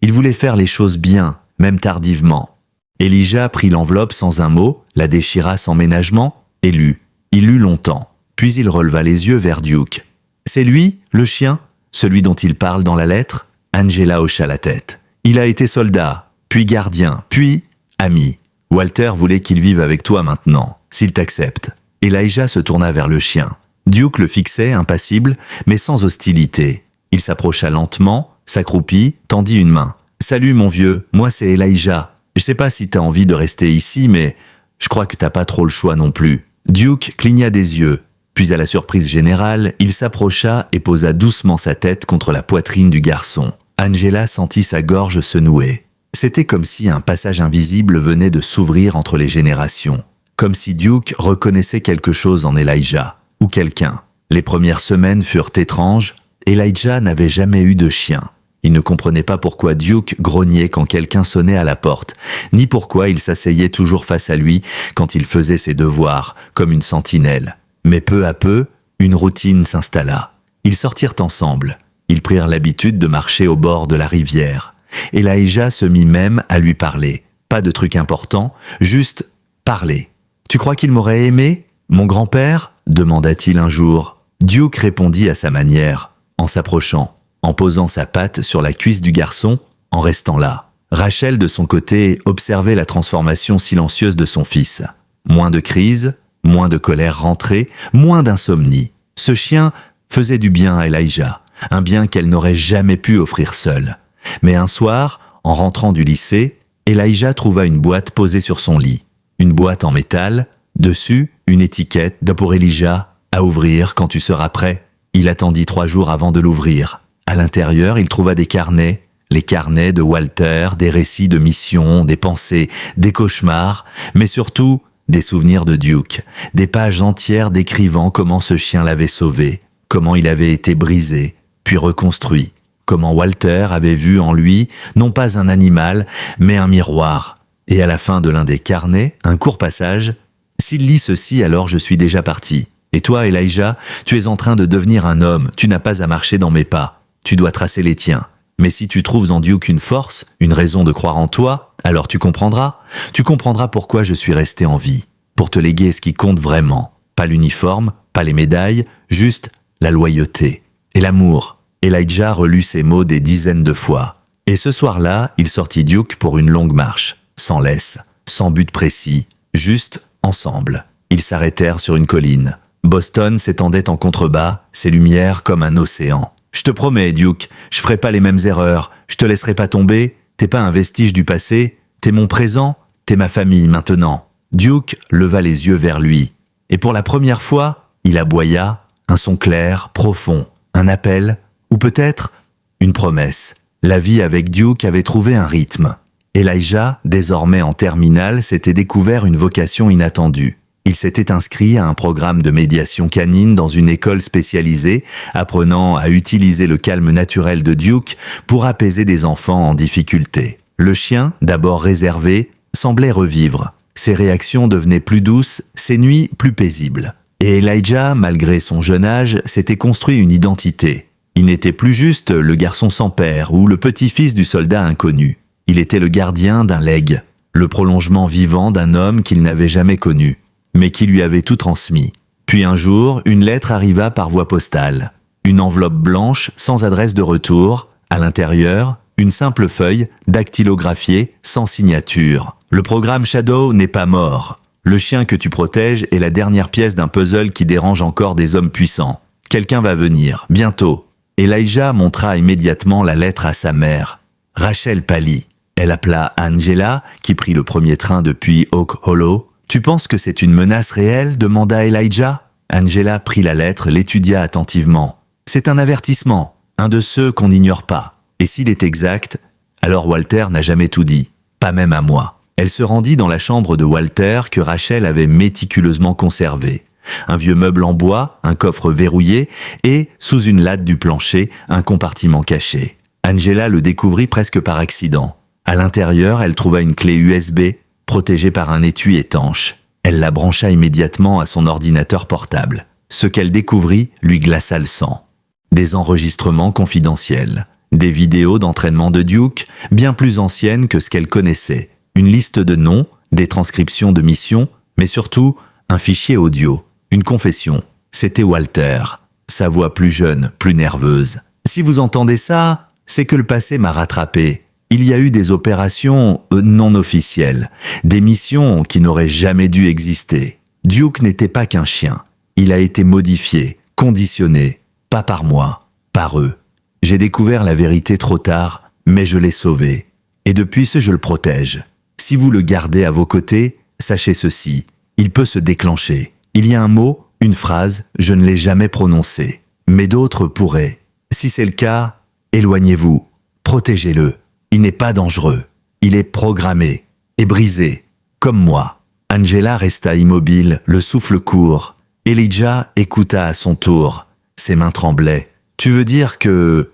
Il voulait faire les choses bien, même tardivement. » Elijah prit l'enveloppe sans un mot, la déchira sans ménagement, et lut. Il lut longtemps. Puis il releva les yeux vers Duke. « C'est lui, le chien, celui dont il parle dans la lettre ?» Angela hocha la tête. « Il a été soldat, puis gardien, puis ami. Walter voulait qu'il vive avec toi maintenant, s'il t'accepte. » Elijah se tourna vers le chien. Duke le fixait, impassible, mais sans hostilité. Il s'approcha lentement, s'accroupit, tendit une main. « Salut mon vieux, moi c'est Elijah. Je sais pas si t'as envie de rester ici, mais je crois que t'as pas trop le choix non plus. » Duke cligna des yeux. Puis à la surprise générale, il s'approcha et posa doucement sa tête contre la poitrine du garçon. Angela sentit sa gorge se nouer. C'était comme si un passage invisible venait de s'ouvrir entre les générations. Comme si Duke reconnaissait quelque chose en Elijah, ou quelqu'un. Les premières semaines furent étranges. Elijah n'avait jamais eu de chien. Il ne comprenait pas pourquoi Duke grognait quand quelqu'un sonnait à la porte, ni pourquoi il s'asseyait toujours face à lui quand il faisait ses devoirs, comme une sentinelle. Mais peu à peu, une routine s'installa. Ils sortirent ensemble. Ils prirent l'habitude de marcher au bord de la rivière. Elijah se mit même à lui parler. Pas de truc important, juste parler. « Tu crois qu'il m'aurait aimé, mon grand-père » demanda-t-il un jour. Duke répondit à sa manière, en s'approchant, en posant sa patte sur la cuisse du garçon, en restant là. Rachel, de son côté, observait la transformation silencieuse de son fils. Moins de crise, moins de colère rentrée, moins d'insomnie. Ce chien faisait du bien à Elijah, un bien qu'elle n'aurait jamais pu offrir seule. Mais un soir, en rentrant du lycée, Elijah trouva une boîte posée sur son lit. Une boîte en métal, dessus, une étiquette « Pour Elijah, à ouvrir quand tu seras prêt ». Il attendit 3 jours avant de l'ouvrir. À l'intérieur, il trouva des carnets, les carnets de Walter, des récits de mission, des pensées, des cauchemars, mais surtout des souvenirs de Duke, des pages entières décrivant comment ce chien l'avait sauvé, comment il avait été brisé, puis reconstruit, comment Walter avait vu en lui non pas un animal, mais un miroir. Et à la fin de l'un des carnets, un court passage, « S'il lit ceci, alors je suis déjà parti. Et toi, Elijah, tu es en train de devenir un homme, tu n'as pas à marcher dans mes pas, tu dois tracer les tiens. Mais si tu trouves en Duke une force, une raison de croire en toi, alors tu comprendras. Tu comprendras pourquoi je suis resté en vie. Pour te léguer ce qui compte vraiment. Pas l'uniforme, pas les médailles, juste la loyauté et l'amour. » Elijah relut ces mots des dizaines de fois. Et ce soir-là, il sortit Duke pour une longue marche, sans laisse, sans but précis, juste ensemble. Ils s'arrêtèrent sur une colline. Boston s'étendait en contrebas, ses lumières comme un océan. « Je te promets, Duke, je ferai pas les mêmes erreurs, je te laisserai pas tomber, t'es pas un vestige du passé, t'es mon présent, t'es ma famille maintenant. » Duke leva les yeux vers lui, et pour la première fois, il aboya, un son clair, profond, un appel, ou peut-être une promesse. La vie avec Duke avait trouvé un rythme. Elijah, désormais en terminale, s'était découvert une vocation inattendue. Il s'était inscrit à un programme de médiation canine dans une école spécialisée, apprenant à utiliser le calme naturel de Duke pour apaiser des enfants en difficulté. Le chien, d'abord réservé, semblait revivre. Ses réactions devenaient plus douces, ses nuits plus paisibles. Et Elijah, malgré son jeune âge, s'était construit une identité. Il n'était plus juste le garçon sans père ou le petit-fils du soldat inconnu. Il était le gardien d'un legs, le prolongement vivant d'un homme qu'il n'avait jamais connu, mais qui lui avait tout transmis. Puis un jour, une lettre arriva par voie postale. Une enveloppe blanche sans adresse de retour, à l'intérieur, une simple feuille dactylographiée sans signature. Le programme Shadow n'est pas mort. Le chien que tu protèges est la dernière pièce d'un puzzle qui dérange encore des hommes puissants. Quelqu'un va venir, bientôt. Elijah montra immédiatement la lettre à sa mère. Rachel pâlit. Elle appela Angela, qui prit le premier train depuis Oak Hollow. « Tu penses que c'est une menace réelle ?» demanda Elijah. Angela prit la lettre, l'étudia attentivement. « C'est un avertissement, un de ceux qu'on n'ignore pas. Et s'il est exact, alors Walter n'a jamais tout dit, pas même à moi. » Elle se rendit dans la chambre de Walter que Rachel avait méticuleusement conservée. Un vieux meuble en bois, un coffre verrouillé et, sous une latte du plancher, un compartiment caché. Angela le découvrit presque par accident. À l'intérieur, elle trouva une clé USB, protégée par un étui étanche. Elle la brancha immédiatement à son ordinateur portable. Ce qu'elle découvrit lui glaça le sang. Des enregistrements confidentiels, des vidéos d'entraînement de Duke, bien plus anciennes que ce qu'elle connaissait, une liste de noms, des transcriptions de missions, mais surtout un fichier audio, une confession. C'était Walter, sa voix plus jeune, plus nerveuse. « Si vous entendez ça, c'est que le passé m'a rattrapé. Il y a eu des opérations non officielles, des missions qui n'auraient jamais dû exister. Duke n'était pas qu'un chien. Il a été modifié, conditionné, pas par moi, par eux. J'ai découvert la vérité trop tard, mais je l'ai sauvé. Et depuis ce, je le protège. Si vous le gardez à vos côtés, sachez ceci, il peut se déclencher. Il y a un mot, une phrase, je ne l'ai jamais prononcé, mais d'autres pourraient. Si c'est le cas, éloignez-vous, protégez-le. Il n'est pas dangereux, il est programmé et brisé, comme moi. » Angela resta immobile, le souffle court. Elijah écouta à son tour. Ses mains tremblaient. « Tu veux dire que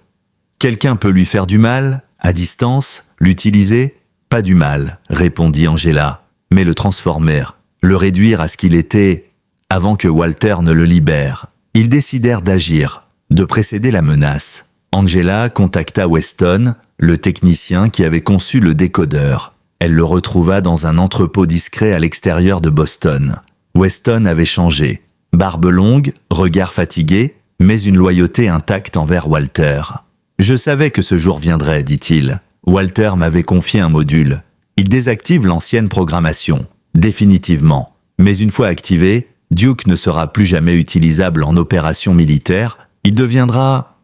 quelqu'un peut lui faire du mal, à distance, l'utiliser ?»« Pas du mal, » répondit Angela, « mais le transformer, le réduire à ce qu'il était avant que Walter ne le libère. » Ils décidèrent d'agir, de précéder la menace. Angela contacta Weston, le technicien qui avait conçu le décodeur. Elle le retrouva dans un entrepôt discret à l'extérieur de Boston. Weston avait changé. Barbe longue, regard fatigué, mais une loyauté intacte envers Walter. « Je savais que ce jour viendrait, dit-il. Walter m'avait confié un module. Il désactive l'ancienne programmation, définitivement. Mais une fois activé, Duke ne sera plus jamais utilisable en opération militaire. Il deviendra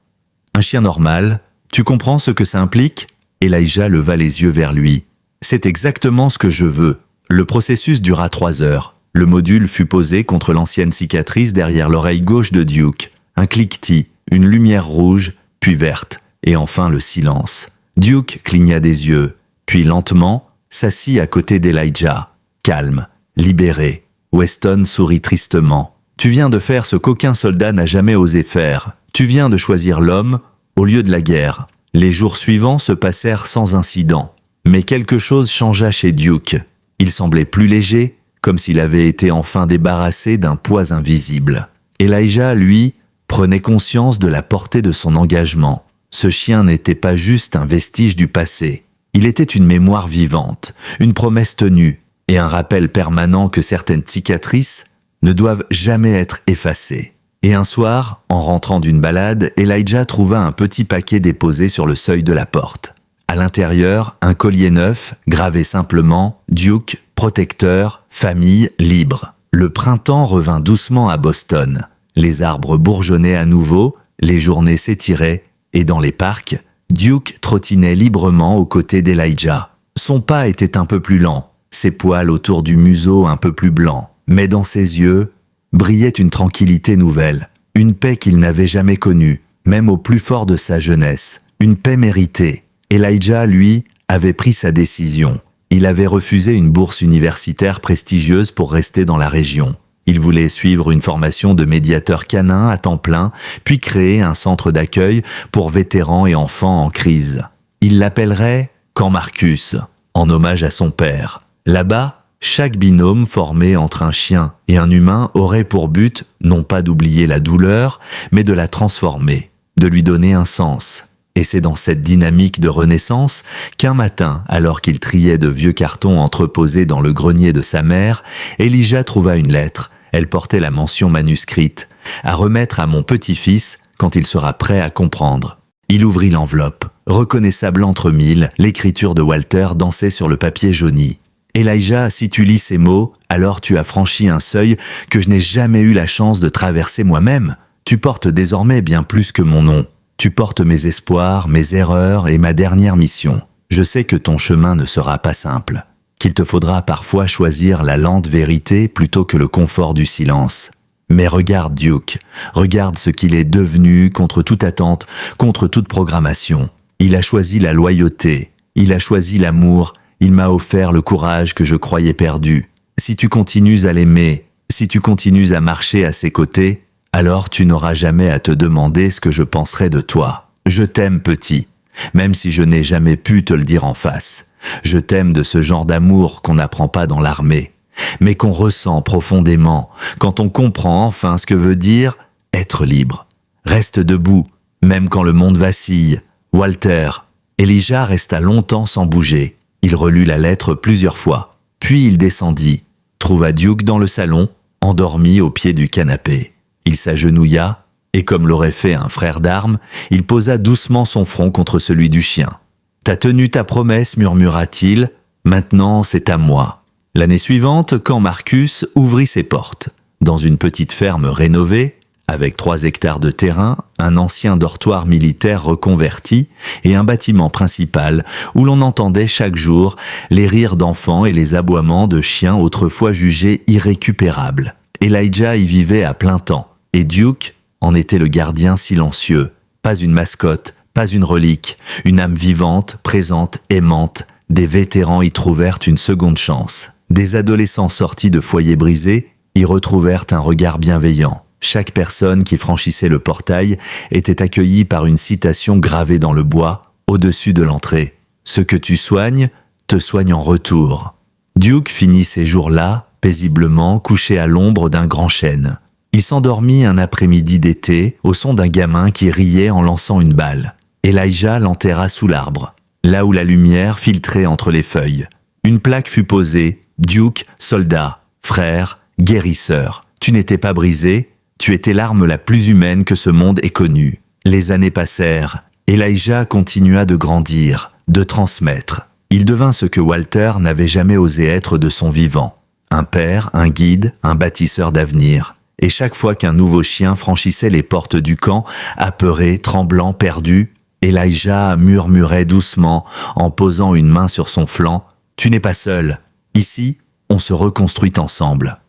un chien normal. Tu comprends ce que ça implique ?» Elijah leva les yeux vers lui. « C'est exactement ce que je veux. » Le processus dura 3 heures. Le module fut posé contre l'ancienne cicatrice derrière l'oreille gauche de Duke. Un cliquetis, une lumière rouge, puis verte, et enfin le silence. Duke cligna des yeux, puis lentement s'assit à côté d'Elijah. Calme, libéré. Weston sourit tristement. « Tu viens de faire ce qu'aucun soldat n'a jamais osé faire. Tu viens de choisir l'homme au lieu de la guerre. » Les jours suivants se passèrent sans incident. Mais quelque chose changea chez Duke. Il semblait plus léger, comme s'il avait été enfin débarrassé d'un poids invisible. Elijah, lui, prenait conscience de la portée de son engagement. Ce chien n'était pas juste un vestige du passé. Il était une mémoire vivante, une promesse tenue, et un rappel permanent que certaines cicatrices ne doivent jamais être effacées. Et un soir, en rentrant d'une balade, Elijah trouva un petit paquet déposé sur le seuil de la porte. À l'intérieur, un collier neuf, gravé simplement « Duke, protecteur, famille, libre ». Le printemps revint doucement à Boston. Les arbres bourgeonnaient à nouveau, les journées s'étiraient, et dans les parcs, Duke trottinait librement aux côtés d'Elijah. Son pas était un peu plus lent, ses poils autour du museau un peu plus blancs, mais dans ses yeux brillait une tranquillité nouvelle, une paix qu'il n'avait jamais connue, même au plus fort de sa jeunesse, une paix méritée. Elijah, lui, avait pris sa décision. Il avait refusé une bourse universitaire prestigieuse pour rester dans la région. Il voulait suivre une formation de médiateur canin à temps plein, puis créer un centre d'accueil pour vétérans et enfants en crise. Il l'appellerait Camp Marcus, en hommage à son père. Là-bas, chaque binôme formé entre un chien et un humain aurait pour but non pas d'oublier la douleur, mais de la transformer, de lui donner un sens. Et c'est dans cette dynamique de renaissance qu'un matin, alors qu'il triait de vieux cartons entreposés dans le grenier de sa mère, Elijah trouva une lettre. Elle portait la mention manuscrite « À remettre à mon petit-fils quand il sera prêt à comprendre ». Il ouvrit l'enveloppe. Reconnaissable entre mille, l'écriture de Walter dansait sur le papier jauni. « Elijah, si tu lis ces mots, alors tu as franchi un seuil que je n'ai jamais eu la chance de traverser moi-même. Tu portes désormais bien plus que mon nom. Tu portes mes espoirs, mes erreurs et ma dernière mission. Je sais que ton chemin ne sera pas simple, qu'il te faudra parfois choisir la lente vérité plutôt que le confort du silence. Mais regarde Duke, regarde ce qu'il est devenu contre toute attente, contre toute programmation. Il a choisi la loyauté, il a choisi l'amour, il m'a offert le courage que je croyais perdu. Si tu continues à l'aimer, si tu continues à marcher à ses côtés, alors tu n'auras jamais à te demander ce que je penserai de toi. Je t'aime petit, même si je n'ai jamais pu te le dire en face. Je t'aime de ce genre d'amour qu'on n'apprend pas dans l'armée, mais qu'on ressent profondément quand on comprend enfin ce que veut dire être libre. Reste debout, même quand le monde vacille. Walter. Elijah resta longtemps sans bouger. Il relut la lettre plusieurs fois. Puis il descendit, trouva Duke dans le salon, endormi au pied du canapé. Il s'agenouilla, et comme l'aurait fait un frère d'armes, il posa doucement son front contre celui du chien. « T'as tenu ta promesse, murmura-t-il, maintenant c'est à moi. » L'année suivante, Camp Marcus ouvrit ses portes. Dans une petite ferme rénovée, avec 3 hectares de terrain, un ancien dortoir militaire reconverti et un bâtiment principal où l'on entendait chaque jour les rires d'enfants et les aboiements de chiens autrefois jugés irrécupérables. Elijah y vivait à plein temps. Et Duke en était le gardien silencieux. Pas une mascotte, pas une relique, une âme vivante, présente, aimante. Des vétérans y trouvèrent une seconde chance. Des adolescents sortis de foyers brisés y retrouvèrent un regard bienveillant. Chaque personne qui franchissait le portail était accueillie par une citation gravée dans le bois, au-dessus de l'entrée. « Ce que tu soignes, te soigne en retour. » Duke finit ces jours-là, paisiblement, couché à l'ombre d'un grand chêne. Il s'endormit un après-midi d'été au son d'un gamin qui riait en lançant une balle. Elijah l'enterra sous l'arbre, là où la lumière filtrait entre les feuilles. Une plaque fut posée, Duke, soldat, frère, guérisseur. Tu n'étais pas brisé, tu étais l'arme la plus humaine que ce monde ait connue. Les années passèrent. Elijah continua de grandir, de transmettre. Il devint ce que Walter n'avait jamais osé être de son vivant. Un père, un guide, un bâtisseur d'avenir. Et chaque fois qu'un nouveau chien franchissait les portes du camp, apeuré, tremblant, perdu, Elijah murmurait doucement, en posant une main sur son flanc, « Tu n'es pas seul. Ici, on se reconstruit ensemble. »